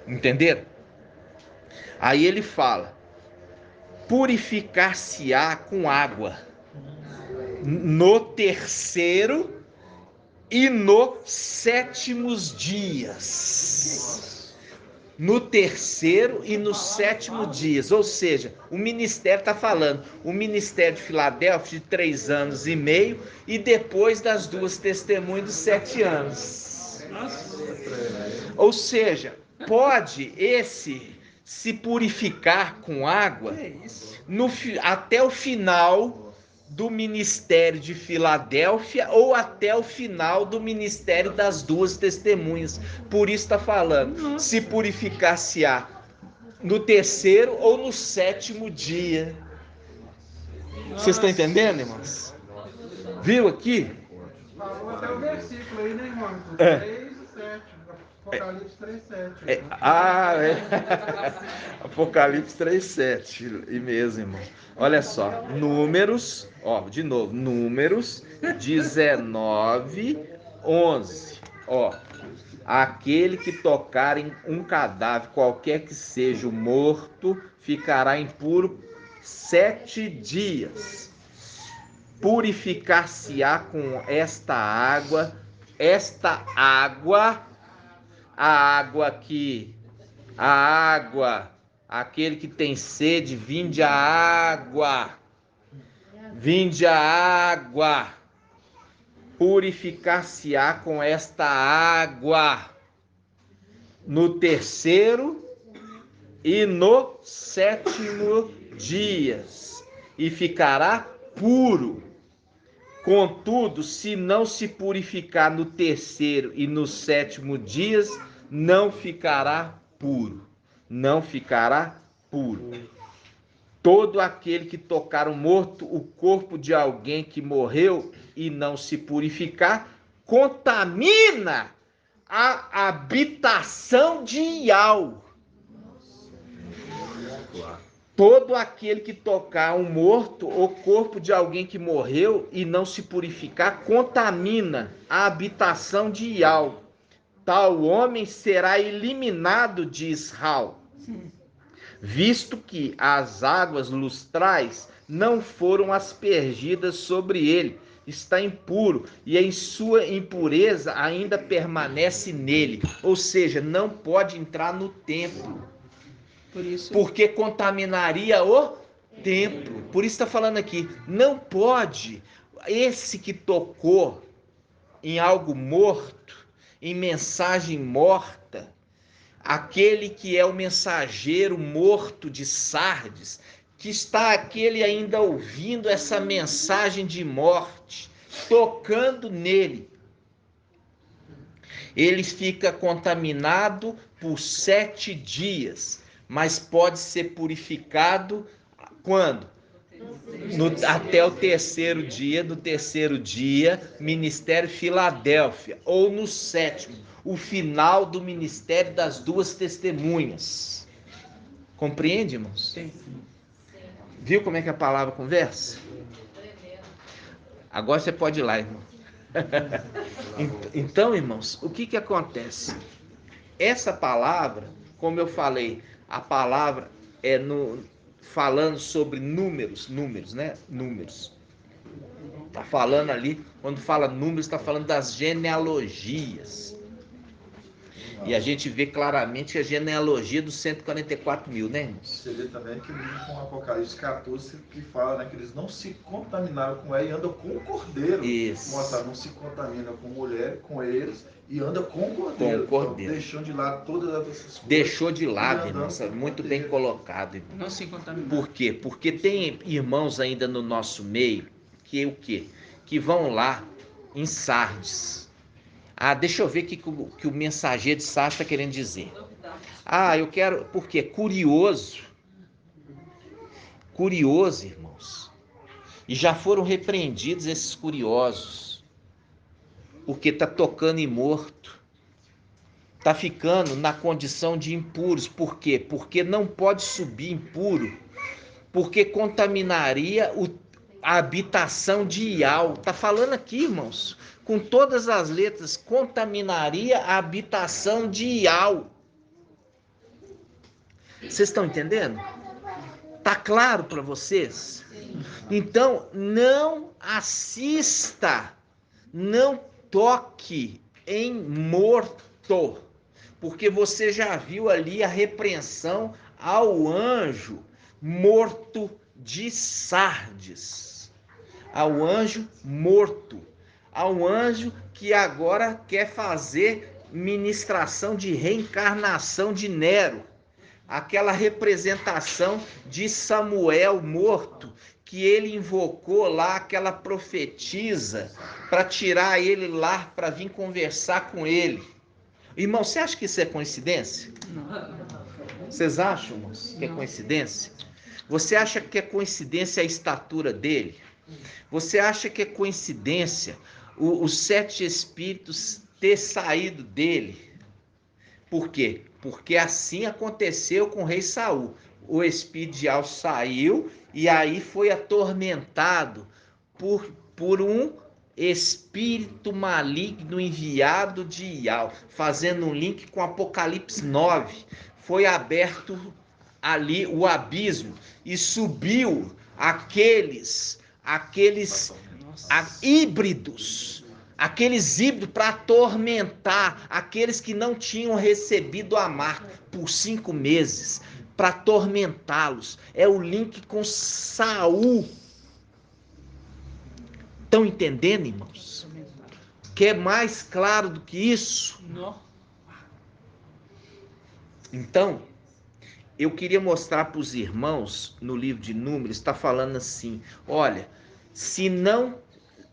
Entenderam? Aí ele fala, purificar-se-á com água no 3º e no 7º dias. No 3º e no 7º dias. Ou seja, o ministério está falando, o ministério de Filadélfia de 3 anos e meio e depois das 2 testemunhas de 7 anos. Ou seja, pode esse se purificar com água até o final do ministério de Filadélfia ou até o final do ministério das 2 testemunhas. Por isso está falando, se purificar-se-á no 3º ou no 7º dia. Vocês estão entendendo, irmãos? Viu aqui? Falou até o versículo aí, né, irmão? 3 e 7. Apocalipse 3, 7. Apocalipse 3, 7. E mesmo, irmão. Olha só, Números, de novo, Números 19, 11. Aquele que tocar em um cadáver, qualquer que seja o morto, ficará impuro 7 dias. Purificar-se-á com esta água, aquele que tem sede, vinde a água, purificar-se-á com esta água, no 3º e no 7º dias, e ficará puro. Contudo, se não se purificar no 3º e no 7º dias, não ficará puro. Não ficará puro. Todo aquele que tocar o morto, o corpo de alguém que morreu e não se purificar, contamina a habitação de Iau. Todo aquele que tocar um morto ou corpo de alguém que morreu e não se purificar, contamina a habitação de Iau. Tal homem será eliminado de Israel, visto que as águas lustrais não foram aspergidas sobre ele. Está impuro e em sua impureza ainda permanece nele. Ou seja, não pode entrar no templo. Porque contaminaria o templo. Por isso está falando aqui, não pode. Esse que tocou em algo morto, em mensagem morta, aquele que é o mensageiro morto de Sardes, que está aquele ainda ouvindo essa mensagem de morte, tocando nele, ele fica contaminado por 7 dias, mas pode ser purificado quando? Até o 3º dia, do 3º dia, ministério Filadélfia, ou no 7º, o final do ministério das 2 testemunhas. Compreende, irmãos? Sim. Viu como é que a palavra conversa? Agora você pode ir lá, irmão. Então, irmãos, o que acontece? Essa palavra, como eu falei, a palavra é falando sobre números, né? Números. Está falando ali, quando fala números, está falando das genealogias. E a gente vê claramente a genealogia dos 144 mil, né, irmãos? Você vê também que com Apocalipse 14 que fala, né, que eles não se contaminaram com ela e andam com o cordeiro. Isso. Mostra, não se contamina com mulher, com eles, e anda com o cordeiro. Com o cordeiro. Então, deixando de lado todas essas coisas. Deixou de lado, irmãos. Muito bem colocado, irmão. Não se contaminar. Por quê? Porque tem irmãos ainda no nosso meio que o quê? Que vão lá em Sardes. Ah, deixa eu ver o que o mensageiro de Sardes está querendo dizer. Ah, eu quero... Por quê? Curioso. Curioso, irmãos. E já foram repreendidos esses curiosos. Porque está tocando em morto. Está ficando na condição de impuros. Por quê? Porque não pode subir impuro. Porque contaminaria a habitação de Ial. Está falando aqui, irmãos. Com todas as letras, contaminaria a habitação de Ial. Vocês estão entendendo? Tá claro para vocês? Então, não assista, não toque em morto, porque você já viu ali a repreensão ao anjo morto de Sardes, ao anjo morto, ao anjo que agora quer fazer ministração de reencarnação de Nero, aquela representação de Samuel morto, que ele invocou lá, aquela profetisa, para tirar ele lá, para vir conversar com ele. Irmão, você acha que isso é coincidência? Vocês acham, irmãos, que é coincidência? Você acha que é coincidência a estatura dele? Você acha que é coincidência os 7 espíritos ter saído dele? Por quê? Porque assim aconteceu com o rei Saul. O espírito de Ial saiu e aí foi atormentado por um espírito maligno enviado de Ial, fazendo um link com Apocalipse 9. Foi aberto ali o abismo e subiu aqueles híbridos para atormentar aqueles que não tinham recebido a marca por 5 meses, para atormentá-los. É o link com Saul. Estão entendendo, irmãos? Quer mais claro do que isso? Não. Então, eu queria mostrar para os irmãos, no livro de Números, está falando assim, olha, se não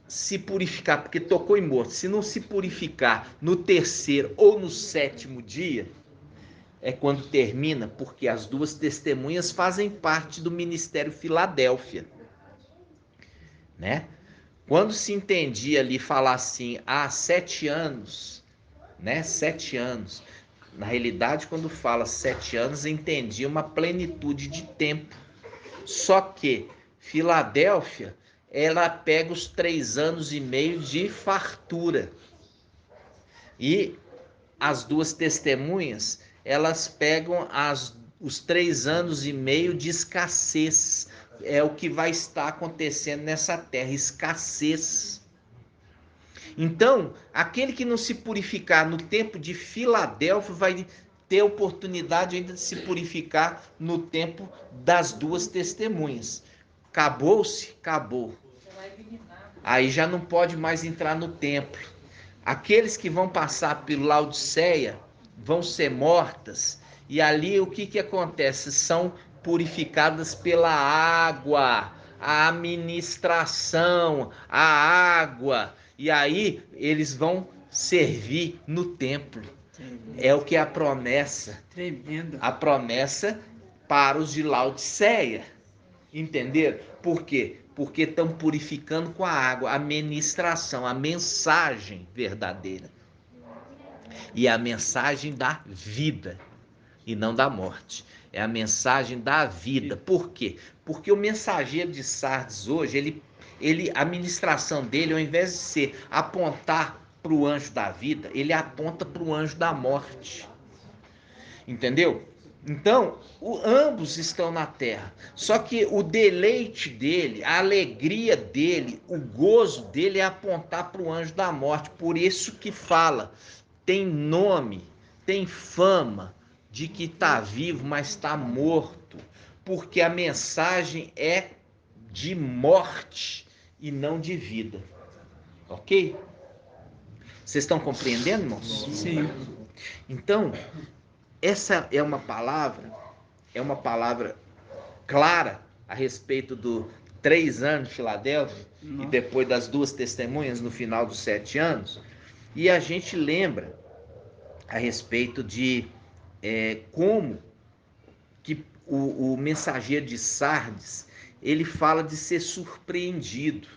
se purificar, porque tocou em morto, se não se purificar no 3º ou no 7º dia, é quando termina, porque as 2 testemunhas fazem parte do ministério Filadélfia, né? Quando se entendia ali falar assim, 7 anos, né? 7 anos. Na realidade, quando fala 7 anos, entendia uma plenitude de tempo. Só que Filadélfia, ela pega os 3 anos e meio de fartura. E as 2 testemunhas, elas pegam os 3 anos e meio de escassez. É o que vai estar acontecendo nessa terra, escassez. Então, aquele que não se purificar no tempo de Filadélfia vai ter oportunidade ainda de se purificar no tempo das 2 testemunhas. Acabou-se? Acabou. Aí já não pode mais entrar no templo. Aqueles que vão passar pelo Laodiceia vão ser mortas. E ali o que acontece? São purificadas pela água, a administração, a água. E aí eles vão servir no templo. É o que é a promessa. Tremendo. A promessa para os de Laodiceia. Entenderam? Por quê? Porque estão purificando com a água, a ministração, a mensagem verdadeira. E a mensagem da vida e não da morte. É a mensagem da vida. Por quê? Porque o mensageiro de Sardes hoje, a ministração dele, ao invés de ser apontar para o anjo da vida, ele aponta para o anjo da morte. Entendeu? Então, ambos estão na terra. Só que o deleite dele, a alegria dele, o gozo dele é apontar para o anjo da morte. Por isso que fala, tem nome, tem fama de que está vivo, mas está morto. Porque a mensagem é de morte e não de vida. Ok? Vocês estão compreendendo, irmãos? Sim. Então, essa é uma palavra clara a respeito do 3 anos de Filadélfia e depois das 2 testemunhas no final dos 7 anos. E a gente lembra a respeito de como que o mensageiro de Sardes, ele fala de ser surpreendido.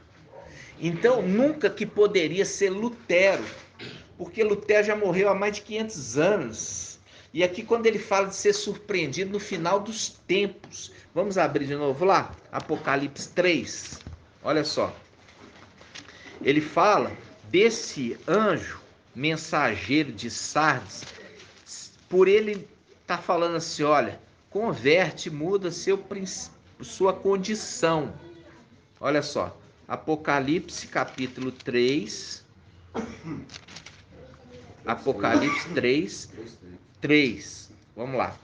Então, nunca que poderia ser Lutero, porque Lutero já morreu há mais de 500 anos. E aqui, quando ele fala de ser surpreendido no final dos tempos, vamos abrir de novo lá, Apocalipse 3, olha só. Ele fala desse anjo mensageiro de Sardes, por ele tá falando assim, olha, converte, muda sua condição. Olha só, Apocalipse capítulo 3, Apocalipse 3, vamos lá,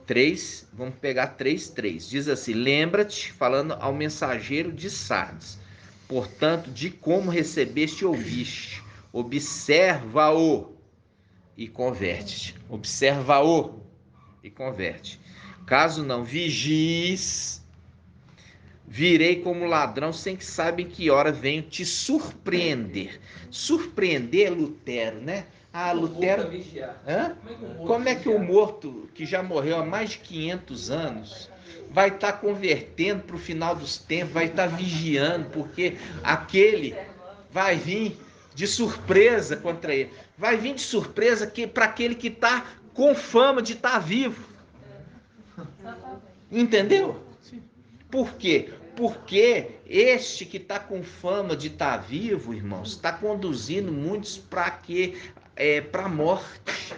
3, vamos pegar 3, diz assim, lembra-te, falando ao mensageiro de Sardes, portanto, de como recebeste e ouviste, observa-o e converte-te, observa-o e converte, caso não vigies, virei como ladrão sem que saiba em que hora venho te surpreender. Surpreender Lutero, né? Ah, Lutero... Hã? Como é que o morto, que já morreu há mais de 500 anos, vai estar convertendo para o final dos tempos, vai estar vigiando, porque aquele vai vir de surpresa contra ele. Vai vir de surpresa para aquele que está com fama de estar vivo. Entendeu? Por quê? Porque este que está com fama de estar vivo, irmãos, está conduzindo muitos para quê? Para a morte.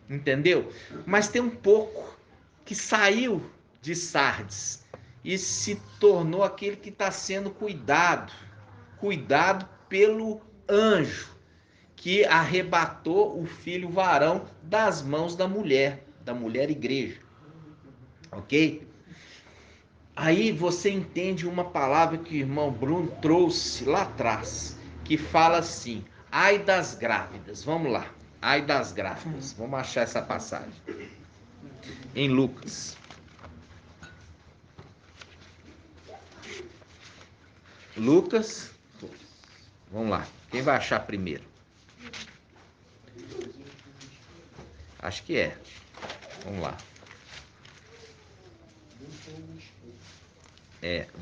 Entendeu? Mas tem um pouco que saiu de Sardes e se tornou aquele que está sendo cuidado pelo anjo que arrebatou o filho varão das mãos da mulher igreja. Ok? Aí você entende uma palavra que o irmão Bruno trouxe lá atrás, que fala assim, ai das grávidas, vamos lá, ai das grávidas, vamos achar essa passagem, em Lucas. Lucas, vamos lá, quem vai achar primeiro? Acho que é, vamos lá.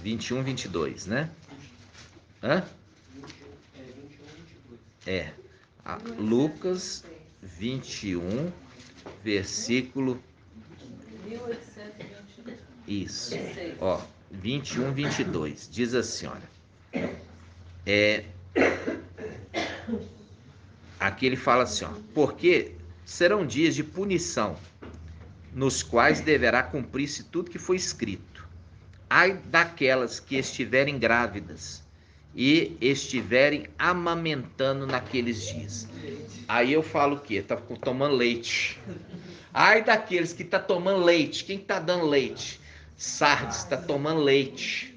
21, 22, né? Hã? Lucas 21, versículo... 1822. Isso. Ó, 21, 22. Diz assim, olha. Aqui ele fala assim, ó. Porque serão dias de punição, nos quais deverá cumprir-se tudo que foi escrito. Ai daquelas que estiverem grávidas e estiverem amamentando naqueles dias. Aí eu falo o quê? Tá tomando leite. Ai daqueles que tá tomando leite. Quem tá dando leite? Sardes tá tomando leite.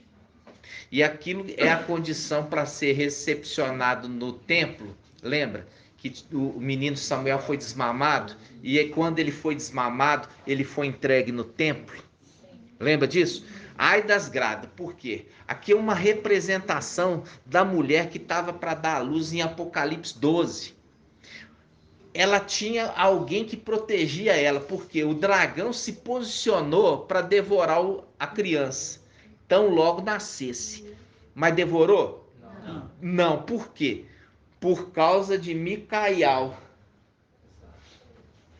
E aquilo é a condição para ser recepcionado no templo. Lembra que o menino Samuel foi desmamado? E aí, quando ele foi desmamado, ele foi entregue no templo. Lembra disso? Ai das grávidas, por quê? Aqui é uma representação da mulher que estava para dar à luz em Apocalipse 12. Ela tinha alguém que protegia ela, porque o dragão se posicionou para devorar a criança, tão logo nascesse. Mas devorou? Não, por quê? Por causa de Micael,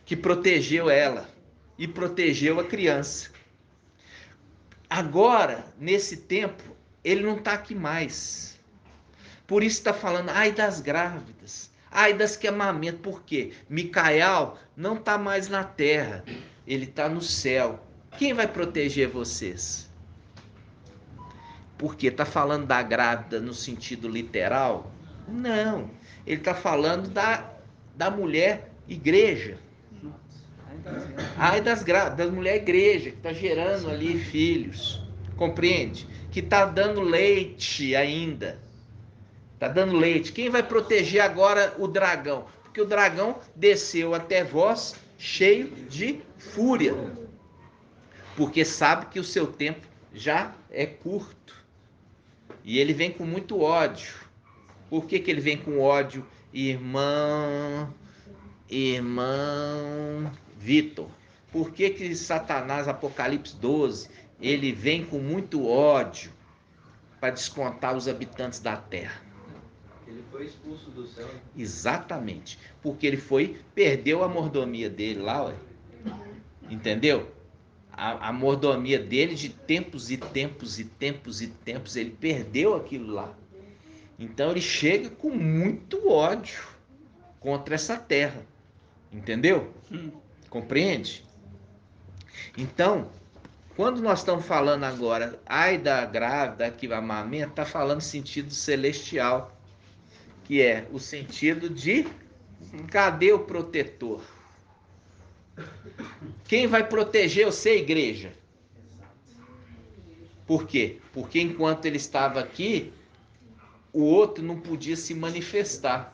que protegeu ela e protegeu a criança. Agora, nesse tempo, ele não está aqui mais. Por isso está falando, ai das grávidas, Ai das que amamentam. Por quê? Micael não está mais na terra, ele está no céu. Quem vai proteger vocês? Porque está falando da grávida no sentido literal? Não, ele está falando da mulher igreja. Ai das mulher igreja, que está gerando ali filhos, compreende? Que está dando leite ainda. Está dando leite. Quem vai proteger agora o dragão? Porque o dragão desceu até vós cheio de fúria. Porque sabe que o seu tempo já é curto. E ele vem com muito ódio. Por que ele vem com ódio? Irmão Vitor. Por que Satanás, Apocalipse 12, ele vem com muito ódio para descontar os habitantes da terra? Ele foi expulso do céu. Exatamente. Porque ele perdeu a mordomia dele lá, ué. Entendeu? A mordomia dele de tempos e tempos e tempos e tempos, ele perdeu aquilo lá. Então ele chega com muito ódio contra essa terra. Entendeu? Compreende? Então, quando nós estamos falando agora, ai da grávida que amamenta, está falando sentido celestial, que é o sentido de cadê o protetor? Quem vai proteger você, igreja? Por quê? Porque enquanto ele estava aqui, o outro não podia se manifestar.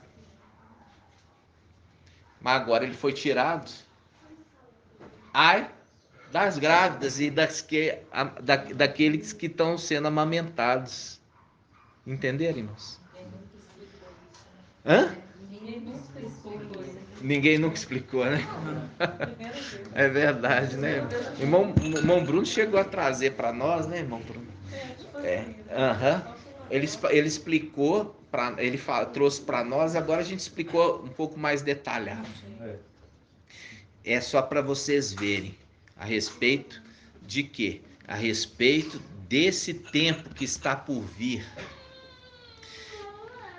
Mas agora ele foi tirado. Ai das grávidas e daqueles que estão sendo amamentados. Entenderam, irmãos? Hã? Ninguém nunca explicou, né? É verdade, né? O irmão Bruno chegou a trazer para nós, né, irmão Bruno? Ele explicou, trouxe para nós, agora a gente explicou um pouco mais detalhado. É só para vocês verem a respeito de quê? A respeito desse tempo que está por vir.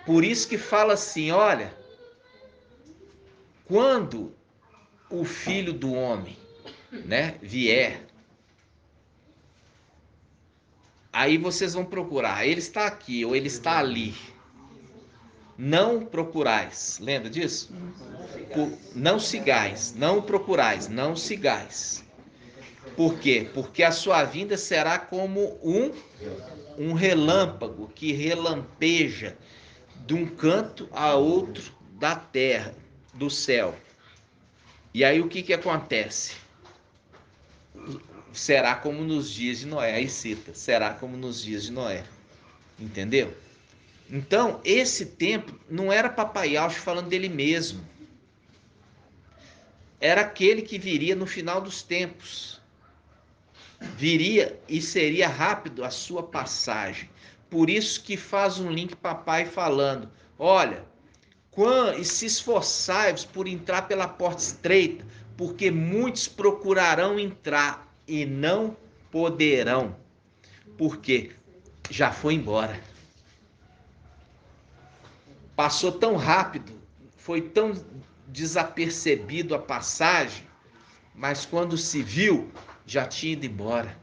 Por isso que fala assim, olha, quando o Filho do Homem, né, vier, aí vocês vão procurar, ele está aqui ou ele está ali. Não procurais, lembra disso? Não sigais, não procurais, não sigais. Por quê? Porque a sua vinda será como um relâmpago que relampeja de um canto a outro da terra, do céu. E aí o que acontece? Será como nos dias de Noé. Aí cita, será como nos dias de Noé. Entendeu? Então, esse tempo não era Papai Alcho falando dele mesmo. Era aquele que viria no final dos tempos. Viria e seria rápido a sua passagem. Por isso que faz um link papai falando, olha, e se esforçai-vos por entrar pela porta estreita, porque muitos procurarão entrar e não poderão, porque já foi embora. Passou tão rápido, foi tão desapercebido a passagem, mas quando se viu, já tinha ido embora.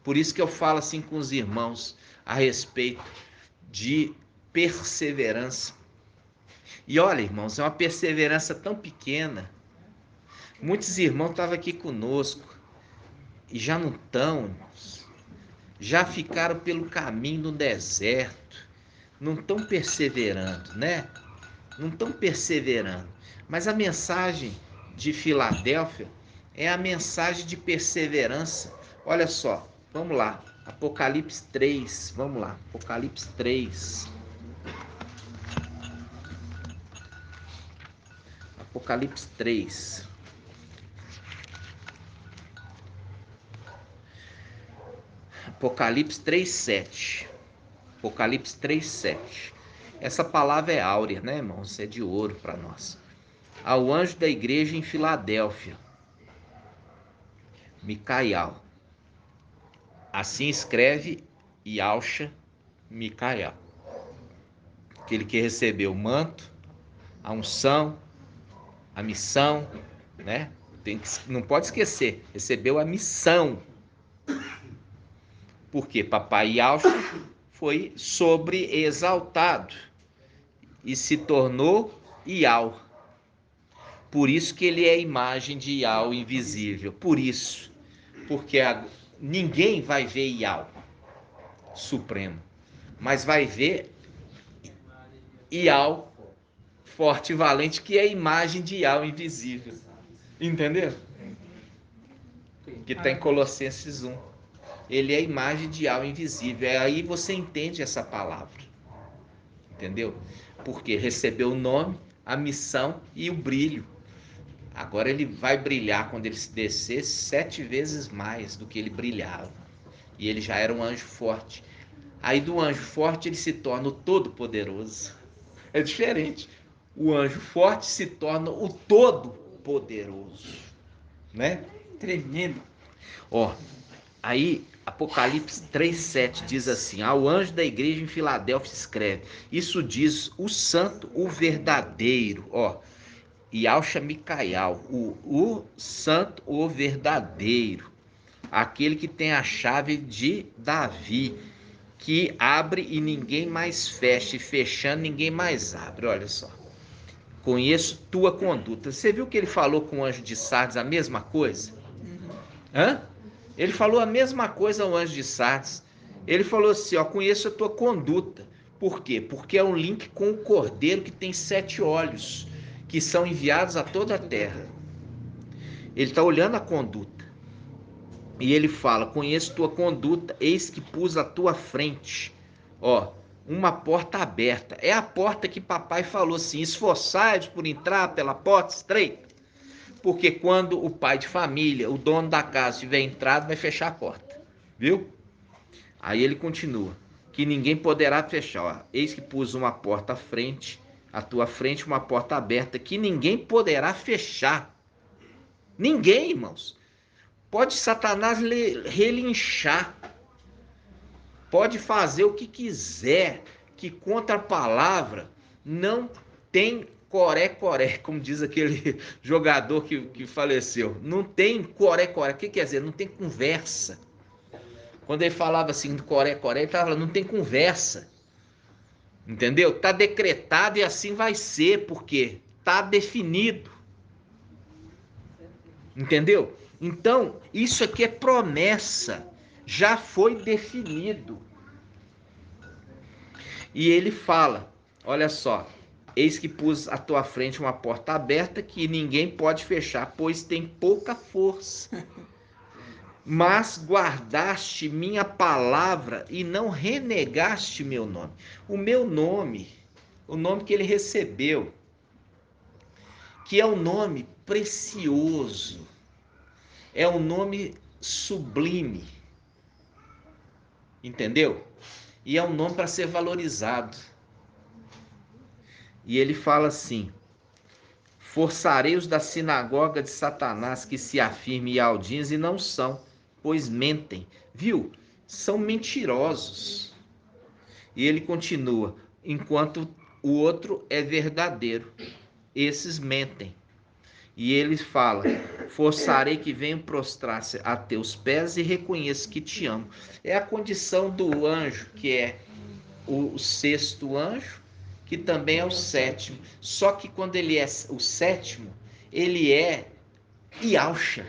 Por isso que eu falo assim com os irmãos a respeito de perseverança. E olha, irmãos, é uma perseverança tão pequena. Muitos irmãos estavam aqui conosco e já não estão, irmãos. Já ficaram pelo caminho no deserto. Não estão perseverando, né? Não estão perseverando. Mas a mensagem de Filadélfia é a mensagem de perseverança. Olha só, vamos lá. Apocalipse 3, vamos lá. Apocalipse 3. Apocalipse 3. Apocalipse 3:7. Apocalipse 3:7. Essa palavra é áurea, né, irmãos? É de ouro para nós. Ao anjo da igreja em Filadélfia, Micael. Assim escreve Yalcha Micael. Aquele que recebeu o manto a unção, a missão, né? Não pode esquecer, recebeu a missão. Porque papai Yaucha foi sobreexaltado e se tornou Iau. Por isso que ele é a imagem de Iau invisível. Por isso. Porque ninguém vai ver Iau supremo, mas vai ver Iau forte e valente, que é a imagem de Iau invisível. Entendeu? Que está em Colossenses 1. Ele é a imagem de Iau invisível. Aí você entende essa palavra. Entendeu? Porque recebeu o nome, a missão e o brilho. Agora ele vai brilhar quando ele se descer 7 vezes mais do que ele brilhava. E ele já era um anjo forte. Aí do anjo forte ele se torna o todo-poderoso. É diferente. O anjo forte se torna o todo-poderoso. Né? Tremendo. Ó, aí Apocalipse 3,7 diz assim: ao anjo da igreja em Filadélfia escreve, isso diz o santo, o verdadeiro, ó, Yaucha Micaial, o santo, o verdadeiro, aquele que tem a chave de Davi, que abre e ninguém mais fecha, e fechando ninguém mais abre. Olha só, conheço tua conduta. Você viu que ele falou com o anjo de Sardes a mesma coisa? Hã? Ele falou a mesma coisa ao anjo de Sardes. Ele falou assim, ó, conheço a tua conduta. Por quê? Porque é um link com o cordeiro que tem 7 olhos, que são enviados a toda a terra. Ele está olhando a conduta. E ele fala, conheço tua conduta, eis que pus à tua frente, ó, uma porta aberta. É a porta que papai falou assim, esforçai-vos por entrar pela porta estreita. Porque quando o pai de família, o dono da casa, tiver entrado, vai fechar a porta. Viu? Aí ele continua. Que ninguém poderá fechar. Ó, eis que pus uma porta à frente, à tua frente, uma porta aberta, que ninguém poderá fechar. Ninguém, irmãos. Pode Satanás relinchar. Pode fazer o que quiser, que contra a palavra não tem coré-coré, como diz aquele jogador que faleceu. Não tem coré-coré. O que quer dizer? Não tem conversa. Quando ele falava assim, coré-coré, ele estava falando, não tem conversa. Entendeu? Está decretado e assim vai ser, porque está definido. Entendeu? Então, isso aqui é promessa. Já foi definido. E ele fala, olha só, eis que pus à tua frente uma porta aberta que ninguém pode fechar, pois tem pouca força. Mas guardaste minha palavra e não renegaste meu nome. O meu nome, o nome que ele recebeu, que é um nome precioso, é um nome sublime, entendeu? E é um nome para ser valorizado. E ele fala assim, forçarei os da sinagoga de Satanás que se afirmem Ialdins e não são, pois mentem. Viu? São mentirosos. E ele continua, enquanto o outro é verdadeiro. Esses mentem. E ele fala, forçarei que venham prostrar-se a teus pés e reconheço que te amo. É a condição do anjo, que é o 6º anjo, que também é o 7º. Só que quando ele é o 7º, ele é Yaucha.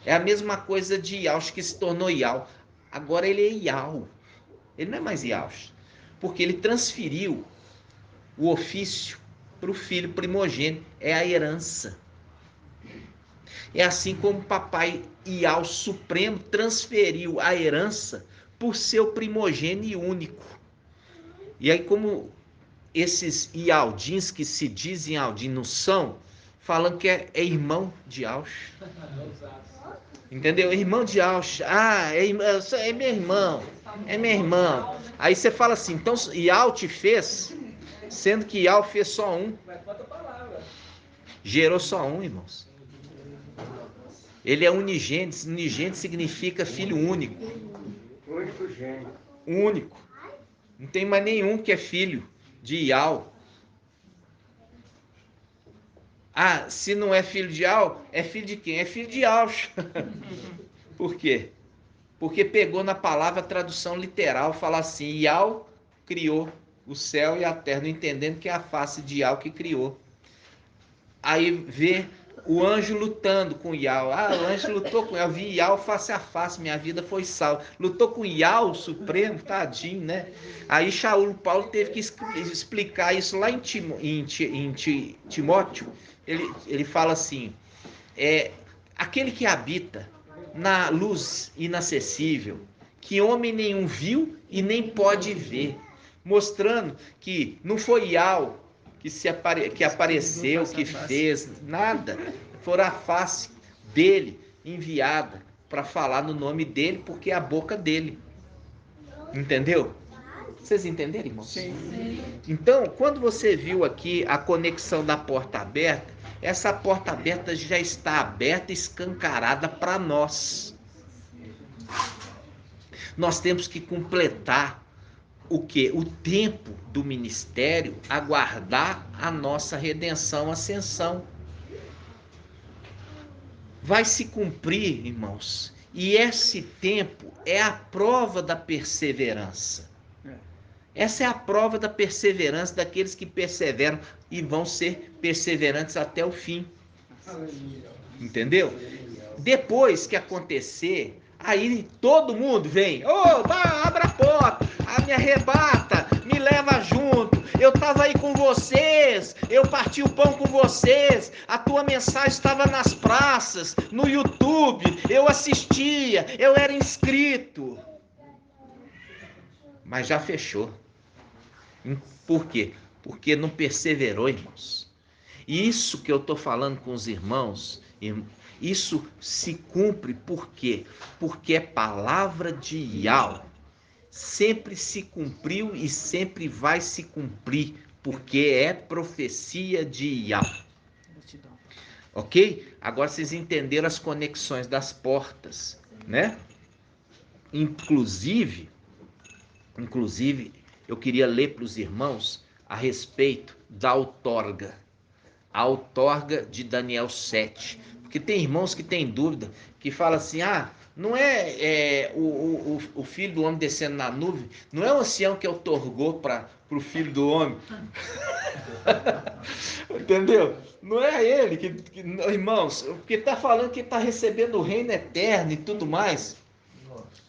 É a mesma coisa de Yaucha que se tornou Iau. Agora ele é Iau. Ele não é mais Yaucha. Porque ele transferiu o ofício para o filho primogênito. É a herança. É assim como o papai Iau Supremo transferiu a herança por seu primogênito e único. E aí como esses Ialdins que se dizem Ialdin não são, falando que é irmão de Yaucha. Entendeu? É irmão de Yaucha. Ah, é meu irmão. É meu irmão. Aí você fala assim, então Iau te fez, sendo que Iau fez só um. Gerou só um, irmãos. Ele é unigênito. Unigênito significa filho único. Único gênio. Único. Não tem mais nenhum que é filho de Iau. Ah, se não é filho de Al, é filho de quem? É filho de Alcha. Por quê? Porque pegou na palavra a tradução literal, fala assim, Yal criou o céu e a terra, não entendendo que é a face de Yal que criou. Aí vê o anjo lutando com Yal. Ah, o anjo lutou com Yal, eu vi Yal face a face, minha vida foi salva. Lutou com Yal, o Supremo, tadinho, né? Aí Shaul Paulo teve que explicar isso lá em Timóteo. Ele fala assim, aquele que habita na luz inacessível, que homem nenhum viu e nem pode ver, mostrando que não foi Yal que apareceu, que fez, nada, foi a face dele enviada para falar no nome dele, porque é a boca dele. Entendeu? Vocês entenderam, irmão? Sim. Então, quando você viu aqui a conexão da porta aberta, essa porta aberta já está aberta, escancarada para nós. Nós temos que completar o quê? O tempo do ministério, aguardar a nossa redenção, ascensão. Vai se cumprir, irmãos, e esse tempo é a prova da perseverança. Essa é a prova da perseverança daqueles que perseveram e vão ser perseverantes até o fim. Entendeu? Depois que acontecer, aí todo mundo vem. Abre a porta, me arrebata, me leva junto. Eu estava aí com vocês, eu parti o pão com vocês, a tua mensagem estava nas praças, no YouTube, eu assistia, eu era inscrito. Mas já fechou. Por quê? Porque não perseverou, irmãos. E isso que eu estou falando com os irmãos, isso se cumpre por quê? Porque é palavra de Yahweh. Sempre se cumpriu e sempre vai se cumprir, porque é profecia de Yahweh. Ok? Agora vocês entenderam as conexões das portas, né? Inclusive, eu queria ler para os irmãos a respeito da outorga. A outorga de Daniel 7. Porque tem irmãos que têm dúvida, que falam assim, não é o filho do homem descendo na nuvem, não é o ancião que outorgou para o filho do homem. Entendeu? Não é ele irmãos, porque está falando que está recebendo o reino eterno e tudo mais.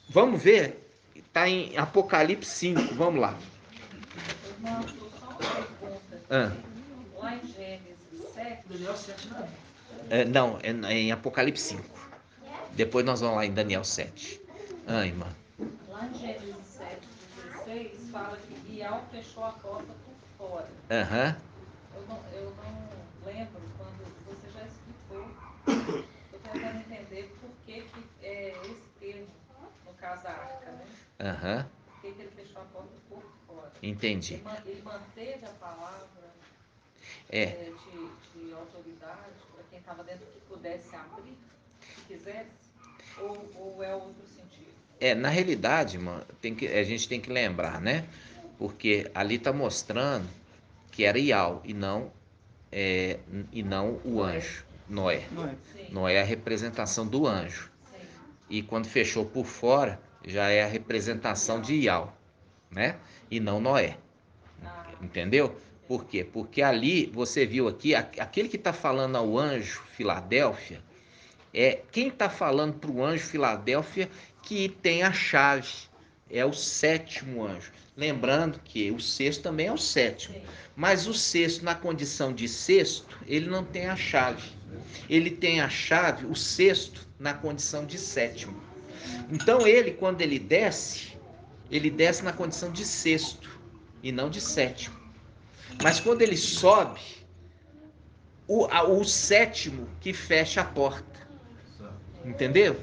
Vamos ver. Está em Apocalipse 5, vamos lá. Irmão, só uma pergunta. Lá em Gênesis 7. Daniel 7 não, é em Apocalipse 5. Depois nós vamos lá em Daniel 7. Irmã. Lá em Gênesis 7:16 fala que Ial fechou a porta por fora. Eu não lembro quando você já explicou. Estou tentando entender por que esse termo, no caso a arca, né? Por que ele fechou a porta por fora? Entendi. Ele manteve a palavra de autoridade para quem estava dentro que pudesse abrir, se quisesse, ou é outro sentido? Na realidade, irmã, a gente tem que lembrar, né? Porque ali está mostrando que era Ial e não o anjo, Noé. Noé é a representação do anjo. Sim. E quando fechou por fora, já é a representação de Ial, né? E não Noé. Entendeu? Por quê? Porque ali, você viu aqui, aquele que está falando ao anjo Filadélfia, quem está falando para o anjo Filadélfia que tem a chave, é o sétimo anjo. Lembrando que o sexto também é o sétimo, mas o sexto, na condição de sexto, ele não tem a chave. Ele tem a chave, o sexto, na condição de sétimo. Então ele, quando ele desce na condição de sexto e não de sétimo. Mas quando ele sobe, o sétimo que fecha a porta. Entendeu?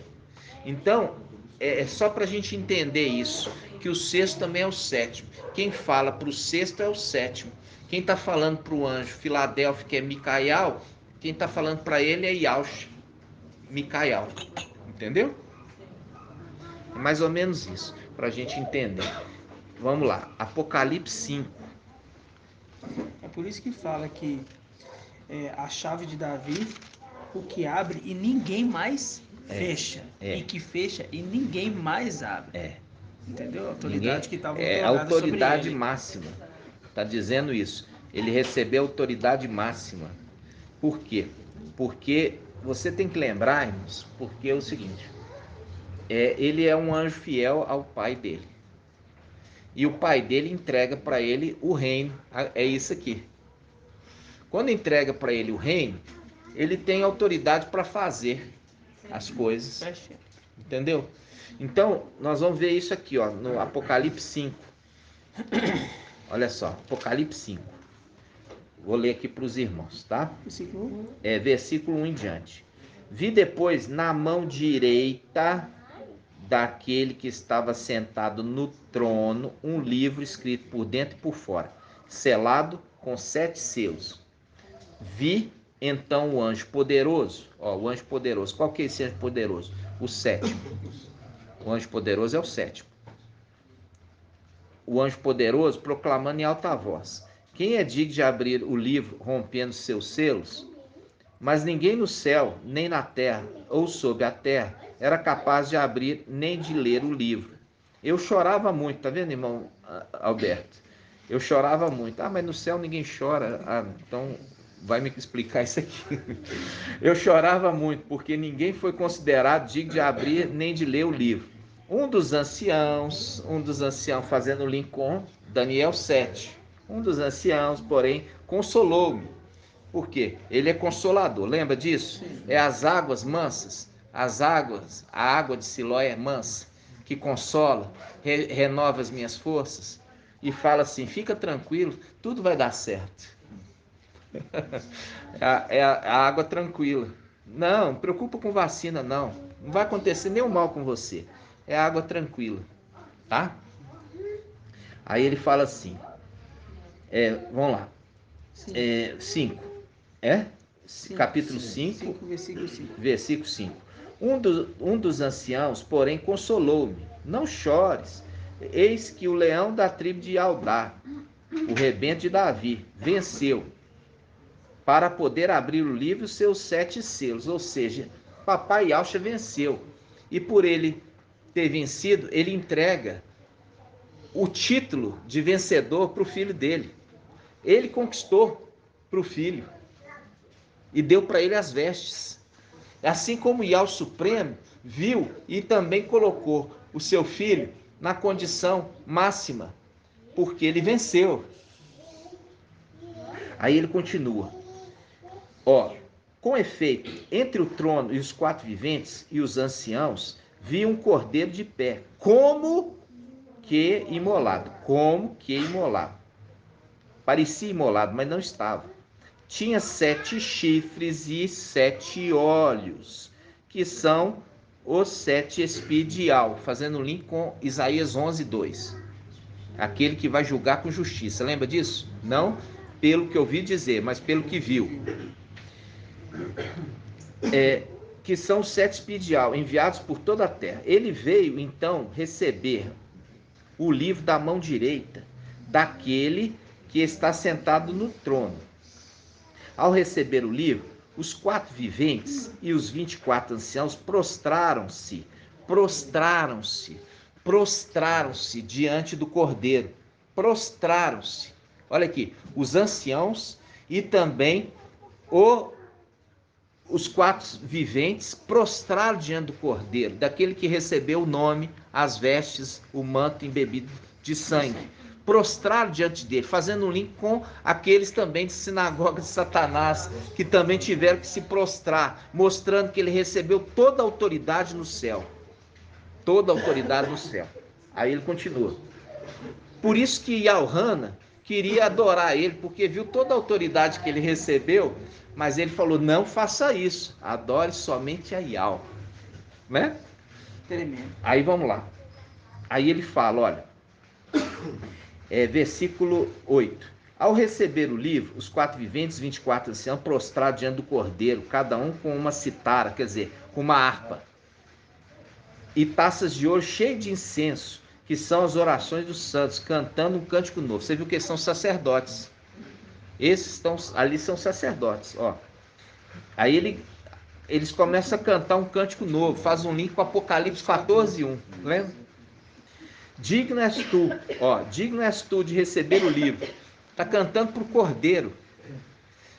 Então, é só para a gente entender isso, que o sexto também é o sétimo. Quem fala para o sexto é o sétimo. Quem está falando para o anjo Filadélfia, que é Micael, quem está falando para ele é Yaush, Micael. Entendeu? É mais ou menos isso, para a gente entender. Vamos lá, Apocalipse 5. É por isso que fala que a chave de Davi, o que abre e ninguém mais fecha. E que fecha e ninguém mais abre. Entendeu? A autoridade que estava a autoridade máxima. Está dizendo isso. Ele recebeu autoridade máxima. Por quê? Porque você tem que lembrar, irmãos, porque é o seguinte, ele é um anjo fiel ao pai dele. E o pai dele entrega para ele o reino. É isso aqui. Quando entrega para ele o reino, ele tem autoridade para fazer as coisas. Entendeu? Então, nós vamos ver isso aqui, ó, no Apocalipse 5. Olha só, Apocalipse 5. Vou ler aqui para os irmãos, tá? Versículo 1 em diante. Vi depois na mão direita daquele que estava sentado no trono um livro escrito por dentro e por fora, selado com 7 selos. Vi então o anjo poderoso, o anjo poderoso. Qual que é esse anjo poderoso? O 7º. O anjo poderoso é o 7º. O anjo poderoso proclamando em alta voz: quem é digno de abrir o livro, rompendo seus selos? Mas ninguém no céu, nem na terra, ou sob a terra, era capaz de abrir, nem de ler o livro. Eu chorava muito, tá vendo, irmão Alberto? Eu chorava muito. Mas no céu ninguém chora. Então vai me explicar isso aqui. Eu chorava muito, porque ninguém foi considerado digno de abrir, nem de ler o livro. Um dos anciãos fazendo link com Daniel 7. Um dos anciãos, porém, consolou-me. Por quê? Ele é consolador, lembra disso? É as águas mansas, a água de Siló é mansa, que consola, renova as minhas forças e fala assim: fica tranquilo, tudo vai dar certo. É a água tranquila. Não preocupa com vacina, não vai acontecer nenhum mal com você. É a água tranquila, tá? Aí ele fala assim, vamos lá, 5, capítulo 5, versículo 5. Um dos anciãos, porém, consolou-me: não chores, eis que o leão da tribo de Judá, o rebento de Davi, venceu, para poder abrir o livro e os seus 7 selos. Ou seja, papai Yahshua venceu, e por ele ter vencido, ele entrega o título de vencedor para o filho dele. Ele conquistou para o filho e deu para ele as vestes. Assim como o Yahweh Supremo viu e também colocou o seu filho na condição máxima, porque ele venceu. Aí ele continua: com efeito, entre o trono e os 4 viventes e os anciãos, vi um cordeiro de pé, como que imolado. Parecia imolado, mas não estava. Tinha 7 chifres e 7 olhos, que são os 7 espíritos de Yahweh, fazendo link com Isaías 11:2. Aquele que vai julgar com justiça. Lembra disso? Não pelo que ouvi dizer, mas pelo que viu. Que são os 7 espíritos de Yahweh, enviados por toda a terra. Ele veio, então, receber o livro da mão direita daquele que está sentado no trono. Ao receber o livro, os 4 viventes e os 24 anciãos prostraram-se diante do cordeiro. Prostraram-se. Olha aqui, os anciãos e também os 4 viventes prostraram diante do cordeiro, daquele que recebeu o nome, as vestes, o manto embebido de sangue. Prostraram diante dele, fazendo um link com aqueles também de sinagoga de Satanás, que também tiveram que se prostrar, mostrando que ele recebeu toda a autoridade no céu. Toda a autoridade no céu. Aí ele continua. Por isso que Yahweh queria adorar ele, porque viu toda a autoridade que ele recebeu, mas ele falou: não faça isso, adore somente a Yahweh. Né? Tremendo. Aí vamos lá. Aí ele fala, olha, versículo 8. Ao receber o livro, os 4 viventes, 24 anciãos, prostrados diante do cordeiro, cada um com uma citara, quer dizer, com uma harpa, e taças de ouro cheias de incenso, que são as orações dos santos, cantando um cântico novo. Você viu que eles são sacerdotes. Esses ali são sacerdotes, ó. Aí eles começam a cantar um cântico novo, faz um link com Apocalipse 14:1, lembra? Digno és tu, ó, digno és tu de receber o livro. Está cantando para o Cordeiro.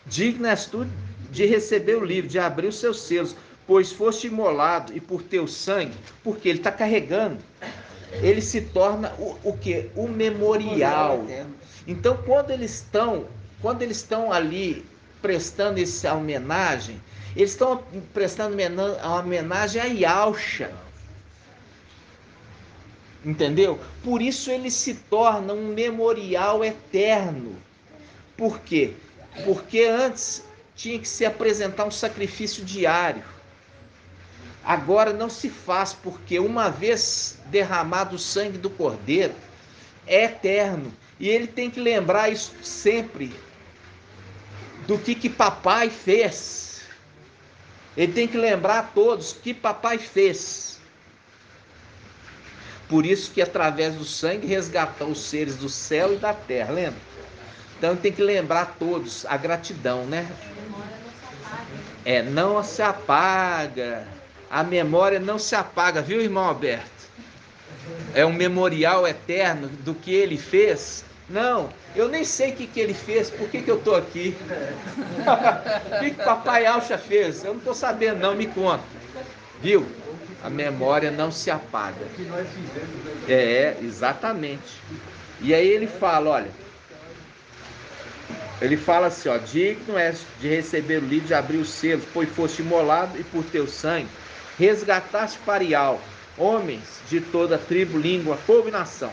Digno és tu de receber o livro, de abrir os seus selos, pois foste imolado e por teu sangue, porque ele está carregando, ele se torna o quê? O memorial. Então, quando eles estão ali prestando essa homenagem, eles estão prestando a homenagem a Yahshua. Entendeu? Por isso ele se torna um memorial eterno. Por quê? Porque antes tinha que se apresentar um sacrifício diário. Agora não se faz, porque uma vez derramado o sangue do Cordeiro, é eterno. E ele tem que lembrar isso sempre, do que papai fez. Ele tem que lembrar a todos que papai fez. Por isso que através do sangue resgatou os seres do céu e da terra, lembra? Então tem que lembrar a todos a gratidão, né? Não se apaga. A memória não se apaga, viu, irmão Alberto? É um memorial eterno do que ele fez. Não, eu nem sei o que ele fez, por que eu estou aqui? O que papai Yahshua fez? Eu não estou sabendo não, me conta. Viu? A memória não se apaga. Exatamente. E aí ele fala, olha, ele fala assim, ó, digno és de receber o livro, de abrir os selos, pois foste imolado e por teu sangue resgataste para Ial, homens de toda tribo, língua, povo e nação.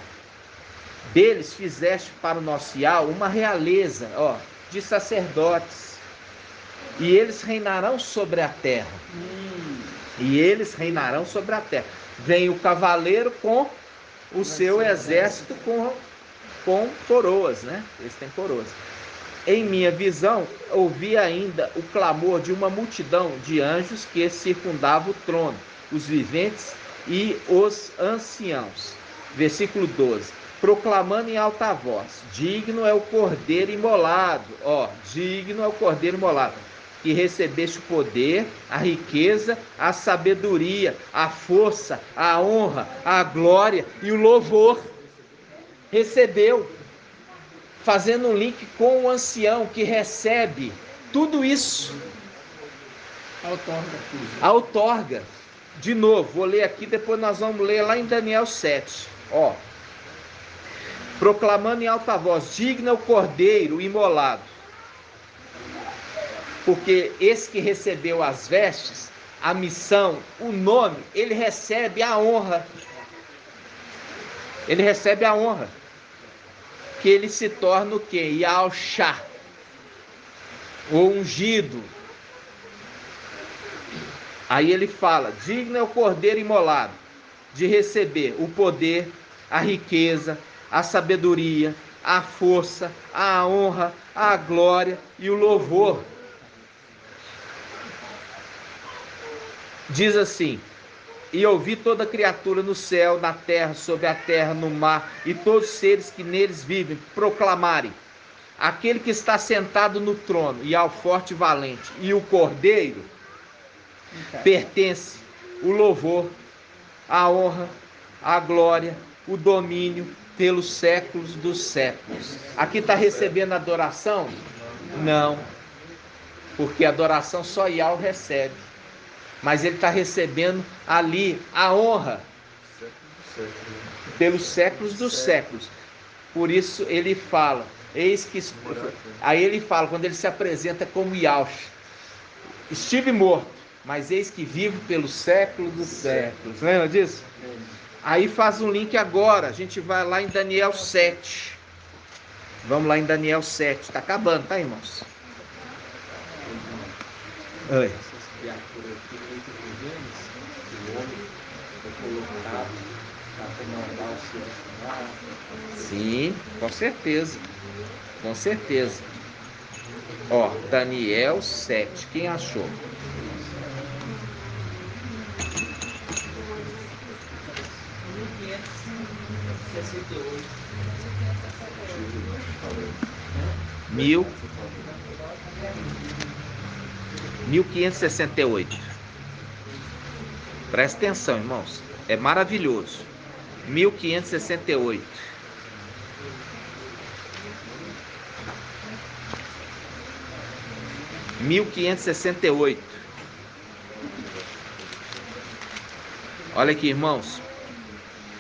Deles fizeste para o nosso Ial uma realeza, ó, de sacerdotes, e eles reinarão sobre a terra. E eles reinarão sobre a terra. Vem o cavaleiro com o seu exército com coroas, né? Eles têm coroas. Em minha visão, ouvi ainda o clamor de uma multidão de anjos que circundavam o trono, os viventes e os anciãos. Versículo 12. Proclamando em alta voz, digno é o Cordeiro imolado, ó, digno é o Cordeiro imolado, que recebeste o poder, a riqueza, a sabedoria, a força, a honra, a glória e o louvor. Recebeu, fazendo um link com o ancião que recebe tudo isso. Outorga. De novo, vou ler aqui, depois nós vamos ler lá em Daniel 7. Ó. Proclamando em alta voz, digno é o Cordeiro imolado. Porque esse que recebeu as vestes, a missão, o nome, ele recebe a honra. Ele recebe a honra. Que ele se torna o quê? Yahshua, o ungido. Aí ele fala, digno é o Cordeiro imolado, de receber o poder, a riqueza, a sabedoria, a força, a honra, a glória e o louvor. Diz assim, e ouvi toda criatura no céu, na terra, sobre a terra, no mar, e todos os seres que neles vivem, proclamarem, aquele que está sentado no trono, e ao forte e valente, e o Cordeiro, pertence o louvor, a honra, a glória, o domínio, pelos séculos dos séculos. Aqui está recebendo adoração? Não, porque adoração só Yahweh recebe. Mas ele está recebendo ali a honra pelos séculos dos séculos. Por isso ele fala, eis que... Aí ele fala, quando ele se apresenta como Yahweh, estive morto, mas eis que vivo pelos séculos dos séculos. Lembra disso? Aí faz um link agora, a gente vai lá em Daniel 7. Vamos lá em Daniel 7. Está acabando, tá, irmãos? Oi. Sim, com certeza. Com certeza. Ó, Daniel 7. Quem achou? 1568. Presta atenção, irmãos. É maravilhoso. 1568. Olha aqui, irmãos.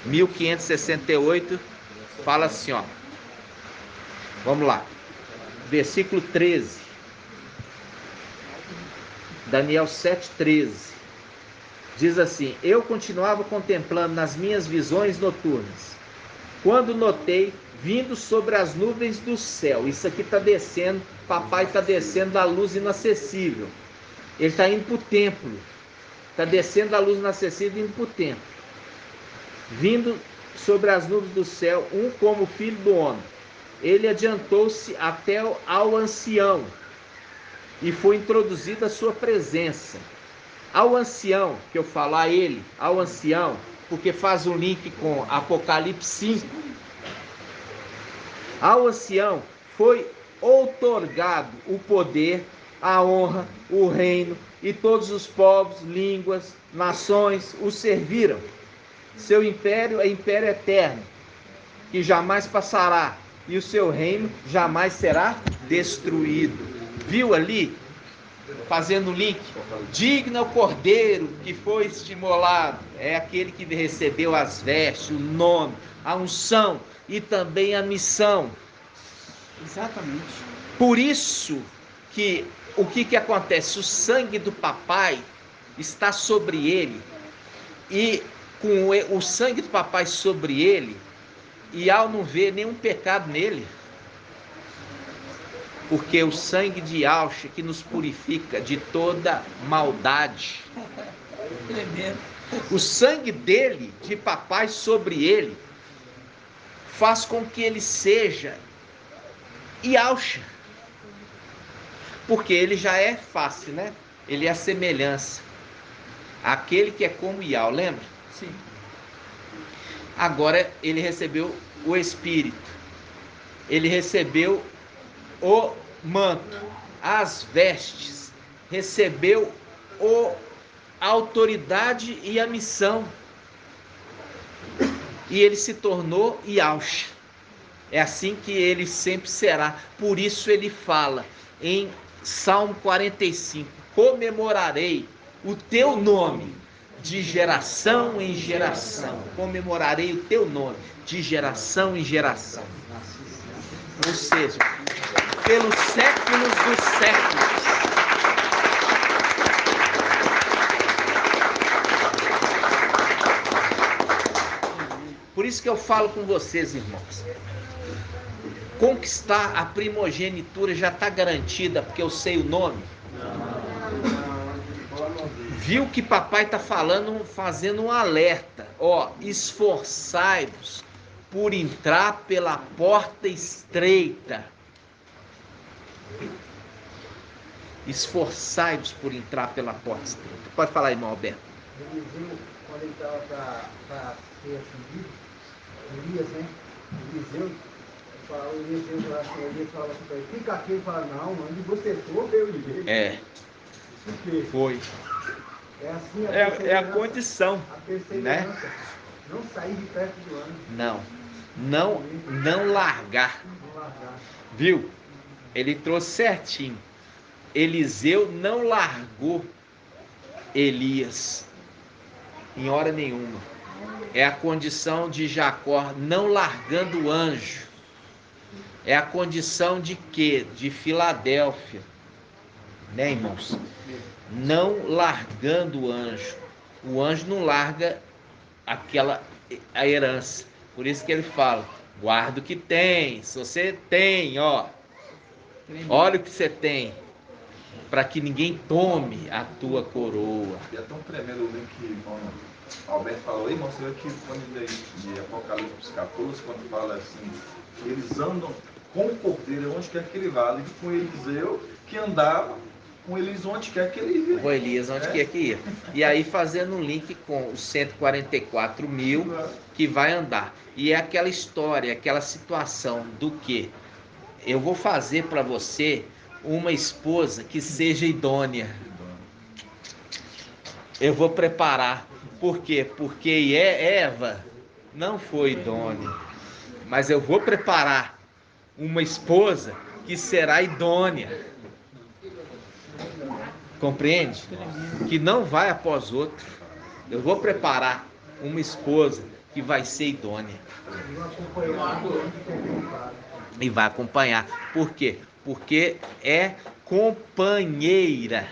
1568 fala assim, ó. Vamos lá. Versículo 13. Daniel 7:13. Diz assim: eu continuava contemplando nas minhas visões noturnas, quando notei, vindo sobre as nuvens do céu. Isso aqui está descendo, papai está descendo da luz inacessível. Ele está indo para o templo. Está descendo da luz inacessível e indo para o templo. Vindo sobre as nuvens do céu, um como filho do homem. Ele adiantou-se até ao ancião e foi introduzido à sua presença. Ao ancião, que eu falar ele, ao ancião, porque faz um link com Apocalipse 5. Ao ancião foi outorgado o poder, a honra, o reino, e todos os povos, línguas, nações o serviram. Seu império é império eterno, que jamais passará, e o seu reino jamais será destruído. Viu ali? Fazendo o link, digno é o cordeiro que foi estimulado, é aquele que recebeu as vestes, o nome, a unção e também a missão. Exatamente. Por isso que o que acontece? O sangue do papai está sobre ele, e com o sangue do papai sobre ele, e ao não ver nenhum pecado nele, porque o sangue de Yahshua que nos purifica de toda maldade. O sangue dele, de papai sobre ele, faz com que ele seja Yahshua. Porque ele já é face, né? Ele é a semelhança. Aquele que é como Yahweh, lembra? Sim. Agora ele recebeu o Espírito. Ele recebeu o manto, as vestes, recebeu a autoridade e a missão, e ele se tornou Yahshua. É assim que ele sempre será. Por isso ele fala em Salmo 45: comemorarei o teu nome de geração em geração. Comemorarei o teu nome de geração em geração. Ou seja, pelos séculos dos séculos. Por isso que eu falo com vocês, irmãos. Conquistar a primogenitura já está garantida, porque eu sei o nome. Viu que papai está falando, fazendo um alerta. Ó, esforçai-vos por entrar pela porta estreita. Esforçai-vos por entrar pela porta estreita. Pode falar, irmão Alberto. Eliseu, quando ele estava para ser ascendido, Elias, né? Eliseu falava assim para ele, fica aqui. Ele fala, não, onde você for, eu irei. É. Foi. É assim é a condição. A perseverança. Né? Não sair de perto do anjo. Não largar. Viu? Ele trouxe certinho. Eliseu não largou Elias em hora nenhuma. É a condição de Jacó não largando o anjo. É a condição de quê? De Filadélfia. Né, irmãos? Não largando o anjo. O anjo não larga a herança. Por isso que ele fala, guarda o que tem. Se você tem, ó, olha o que você tem, para que ninguém tome a tua coroa. E é tão tremendo o que o Alberto falou aí, irmão, você vê que quando de Apocalipse 14, quando fala assim, eles andam com o cordeiro onde quer que ele vá, e com Eliseu que andava o Elias onde quer que ele ia. O Elias onde quer que ia. E aí fazendo um link com os 144 mil que vai andar. E é aquela história, aquela situação do que eu vou fazer para você uma esposa que seja idônea. Eu vou preparar. Por quê? Porque Eva não foi idônea. Mas eu vou preparar uma esposa que será idônea. Compreende? Que não vai após outro. Eu vou preparar uma esposa que vai ser idônea. E vai acompanhar. Por quê? Porque é companheira.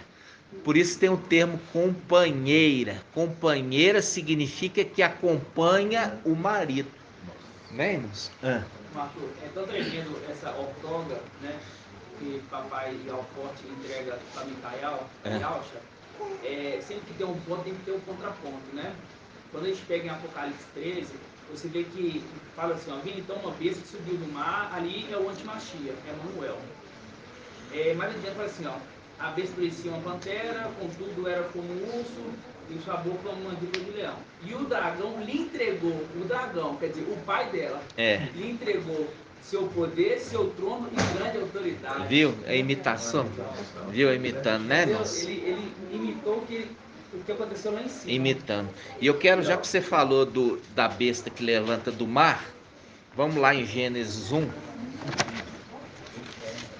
Por isso tem o termo companheira. Companheira significa que acompanha o marido. Né, irmãos? Marco, é tão tremendo essa outorga, né? Que papai Alforte entrega para Micael, sempre que tem um ponto, tem que ter um contraponto, né? Quando a gente pega em Apocalipse 13, você vê que fala assim, ó, vindo então uma besta que subiu do mar, ali é o Antimachia, é Manuel. Mais adiante fala assim, ó, a besta parecia uma pantera, contudo era como um urso, e sua boca uma mandíbula de leão. E o dragão lhe entregou, quer dizer, o pai dela, lhe entregou seu poder, seu trono e grande autoridade. Viu? É imitação. Viu? Imitando, né, irmãos? Ele imitou o que aconteceu lá em cima. Imitando. E eu quero, já que você falou da besta que levanta do mar, vamos lá em Gênesis 1,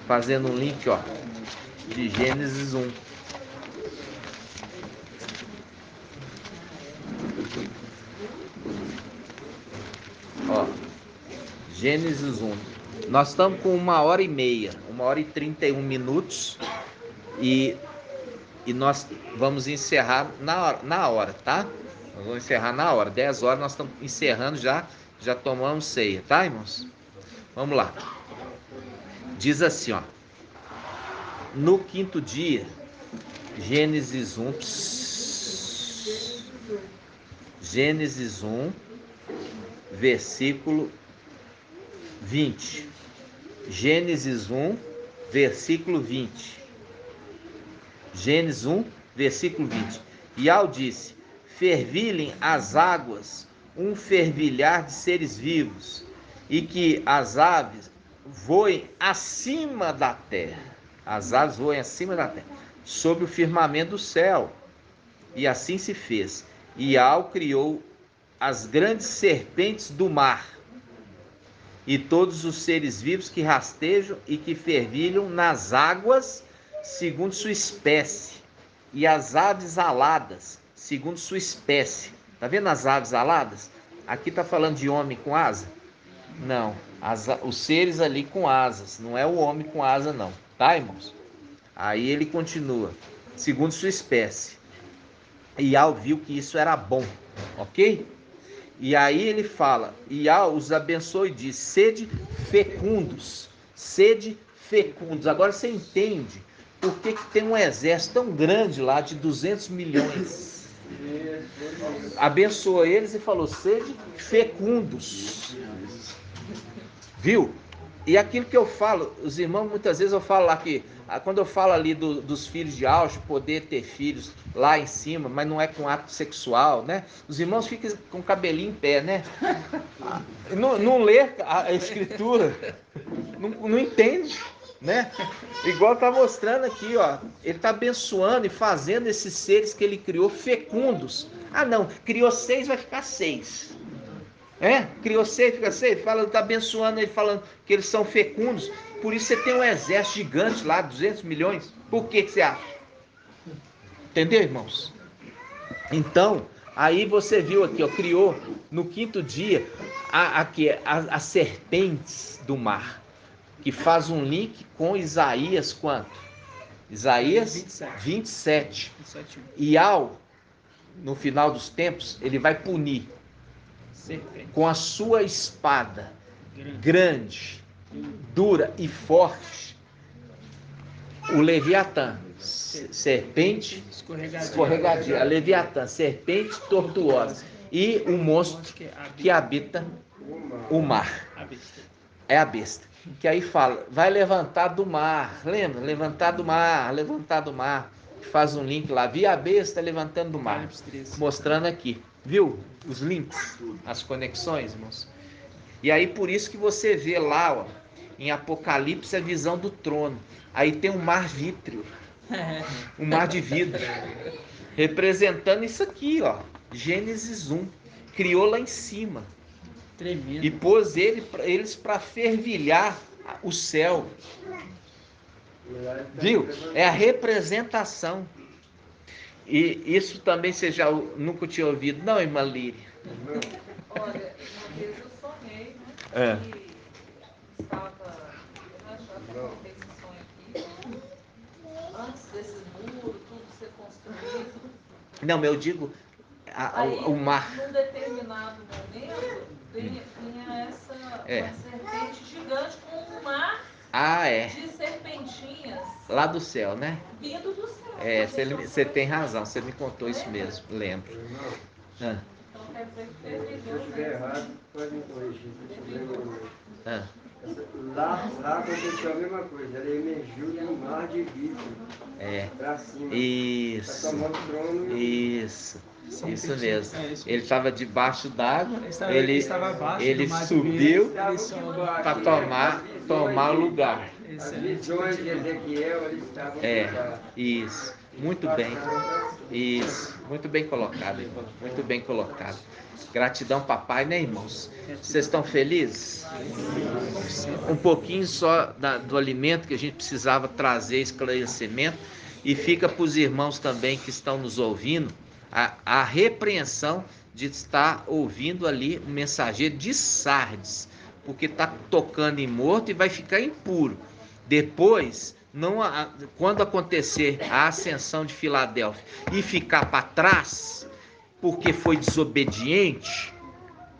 fazendo um link, ó, de Gênesis 1. Ó, Gênesis 1. Nós estamos com 1h30, 1h31 minutos e nós vamos encerrar na hora, tá? Nós vamos encerrar na hora, 10 horas nós estamos encerrando já tomamos ceia, tá, irmãos? Vamos lá. Diz assim, ó. No quinto dia, Gênesis 1, versículo 20. Gênesis 1, versículo 20. Gênesis 1, versículo 20. E Al disse: fervilhem as águas, um fervilhar de seres vivos, e que as aves voem acima da terra. As aves voem acima da terra, sobre o firmamento do céu. E assim se fez. E Al criou as grandes serpentes do mar, e todos os seres vivos que rastejam e que fervilham nas águas, segundo sua espécie, e as aves aladas, segundo sua espécie. Tá vendo as aves aladas? Aqui tá falando de homem com asa? Não, os seres ali com asas, não é o homem com asa não, tá, irmãos? Aí ele continua, segundo sua espécie. E Al viu que isso era bom, ok? E aí ele fala, e Al os abençoou e disse: sede fecundos, sede fecundos. Agora você entende por que tem um exército tão grande lá de 200 milhões. Abençoou eles e falou: sede fecundos. Viu? E aquilo que eu falo, os irmãos, muitas vezes eu falo lá que, quando eu falo ali dos filhos de Auschwitz, poder ter filhos lá em cima, mas não é com ato sexual, né? Os irmãos ficam com o cabelinho em pé, né? Não lê a escritura, não entende, né? Igual está mostrando aqui, ó, ele está abençoando e fazendo esses seres que ele criou fecundos. Ah não, criou 6, vai ficar 6. Criou 6, fica 6, está abençoando ele, falando que eles são fecundos. Por isso você tem um exército gigante lá, 200 milhões. Por que você acha? Entendeu, irmãos? Então, aí você viu aqui, ó, criou no quinto dia as serpentes do mar, que faz um link com Isaías quanto? Isaías 27. E no final dos tempos, ele vai punir com a sua espada grande, dura e forte, o Leviatã, serpente escorregadia, a Leviatã, serpente tortuosa, e o monstro que habita o mar, é a besta. que aí fala, vai levantar do mar, lembra? Levantar do mar, levantar do mar. Faz um link lá, via a besta levantando do mar, mostrando aqui, viu? Os links, as conexões, irmãos. E aí por isso que você vê lá, ó, em Apocalipse a visão do trono. Aí tem um mar vítreo, um mar de vidro, representando isso aqui, ó. Gênesis 1, criou lá em cima. Tremendo. E pôs eles para fervilhar o céu. Viu? É a representação. E isso também você já nunca tinha ouvido, não, irmã Líria? Olha, uma vez eu sonhei, né? Que estava, eu já até coloquei esse sonho aqui, antes desse muro, tudo ser construído. Não, eu digo o mar. Num determinado momento, vinha uma serpente gigante com um mar de serpentinhas. Lá do céu, né? Vindo do céu. Você tem razão, você me contou isso mesmo, lembro. Então quer dizer que teve se eu estiver errado, pode me corrigir. Lá aconteceu a mesma coisa, ela emergiu de um mar de vidro pra cima. Isso. Pra tomar o trono. Isso mesmo. Ele estava debaixo d'água, ele abaixo subiu para tomar o lugar. As visões de Ezequiel, eles estavam Isso. Muito bem. Isso. Muito bem colocado, irmão. Muito bem colocado. Gratidão, papai, né, irmãos? Vocês estão felizes? Um pouquinho só do alimento que a gente precisava trazer esclarecimento. E fica para os irmãos também que estão nos ouvindo a repreensão de estar ouvindo ali o mensageiro de Sardes, porque está tocando em morto e vai ficar impuro. Depois, quando acontecer a ascensão de Filadélfia e ficar para trás, porque foi desobediente,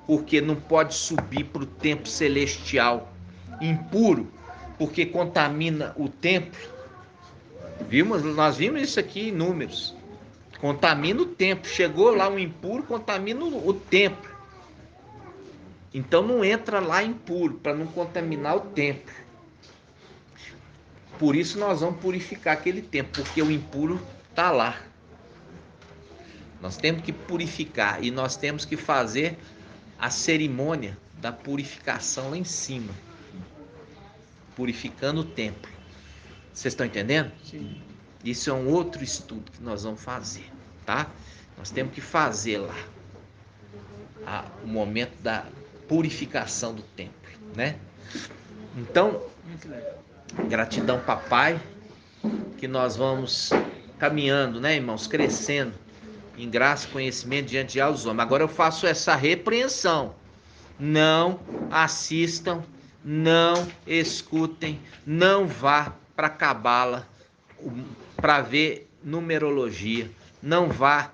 porque não pode subir para o templo celestial impuro, porque contamina o templo. Nós vimos isso aqui em Números. Contamina o templo. Chegou lá um impuro, contamina o templo. Então não entra lá impuro, para não contaminar o templo. Por isso nós vamos purificar aquele templo, porque o impuro está lá. Nós temos que purificar e nós temos que fazer a cerimônia da purificação lá em cima. Purificando o templo. Vocês estão entendendo? Sim. Isso é um outro estudo que nós vamos fazer, tá? Nós temos que fazer lá o momento da purificação do templo, né? Então, gratidão, papai, que nós vamos caminhando, né, irmãos? Crescendo em graça e conhecimento diante de os homens. Agora eu faço essa repreensão. Não assistam, não escutem, não vá para cabala para ver numerologia, não vá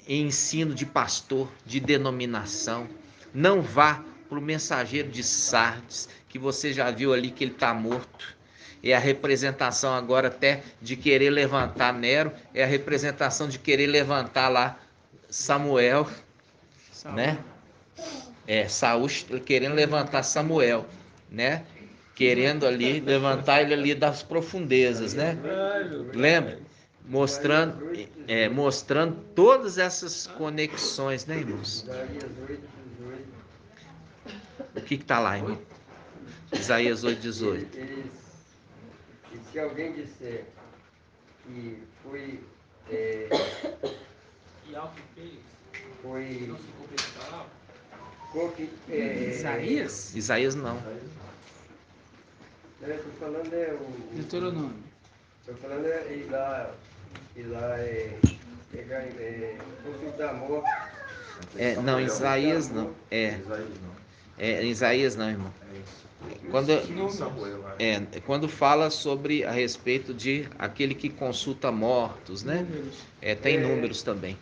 em ensino de pastor, de denominação, não vá para o mensageiro de Sardes, que você já viu ali que ele está morto. É a representação agora até de querer levantar Nero, é a representação de querer levantar lá Samuel, né? Saul querendo levantar Samuel, né? Querendo ali levantar ele ali das profundezas, né? Lembra? Mostrando todas essas conexões, né, irmãos? O que está lá, irmão? Isaías 8:18. Se alguém disser que foi Isaías? Isaías não. Eu estou falando o Deuteronômio. Estou falando ir lá consultar a morte. Não, Isaías não. Isaías não, irmão. Quando fala sobre a respeito de aquele que consulta mortos, né? Tem números também.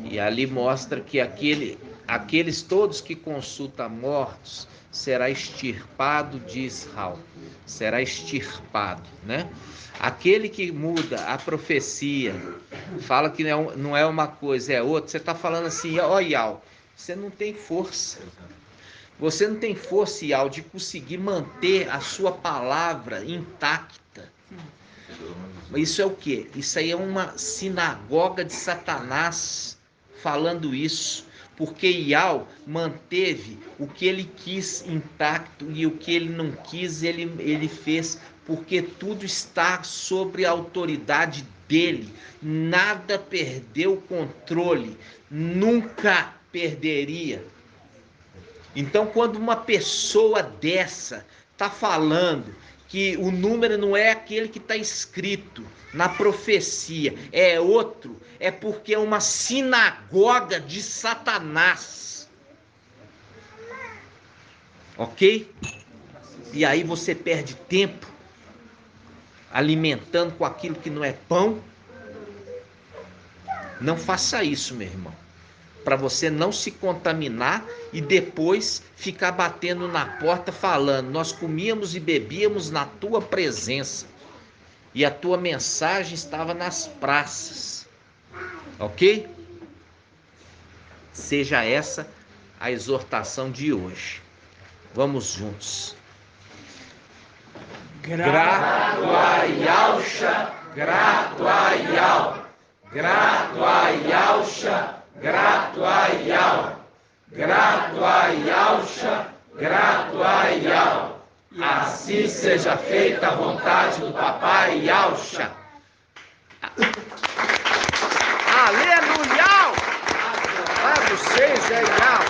E ali mostra que aqueles todos que consultam mortos será extirpado de Israel. Será extirpado, né? Aquele que muda a profecia, fala que não é uma coisa, é outra. Você está falando assim, ó, Iau, você não tem força. Você não tem força, Ial, de conseguir manter a sua palavra intacta. Isso é o quê? Isso aí é uma sinagoga de Satanás falando isso. Porque Ial manteve o que ele quis intacto e o que ele não quis, ele fez, porque tudo está sobre a autoridade dele. Nada perdeu o controle, nunca perderia. Então, quando uma pessoa dessa está falando que o número não é aquele que está escrito na profecia, é outro, é porque é uma sinagoga de Satanás. Ok? E aí você perde tempo alimentando com aquilo que não é pão. Não faça isso, meu irmão, para você não se contaminar e depois ficar batendo na porta falando: nós comíamos e bebíamos na tua presença e a tua mensagem estava nas praças. Ok? Seja essa a exortação de hoje. Vamos juntos. Grato a Yahusha, grato a Yahweh, grato a Yahusha, grato a Yahweh, grato a Yahusha, grato a Yahweh. Assim seja feita a vontade do Papai Yahusha. Aleluia! Adorado seja Yahweh.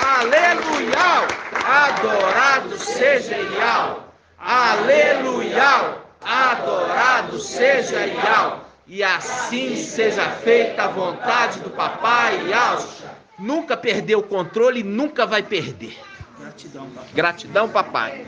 Aleluia! Adorado seja Yahweh. Aleluia! Adorado seja Yahweh. E assim seja feita a vontade do Papai Yahusha. Nunca perdeu o controle e nunca vai perder. Gratidão, papai.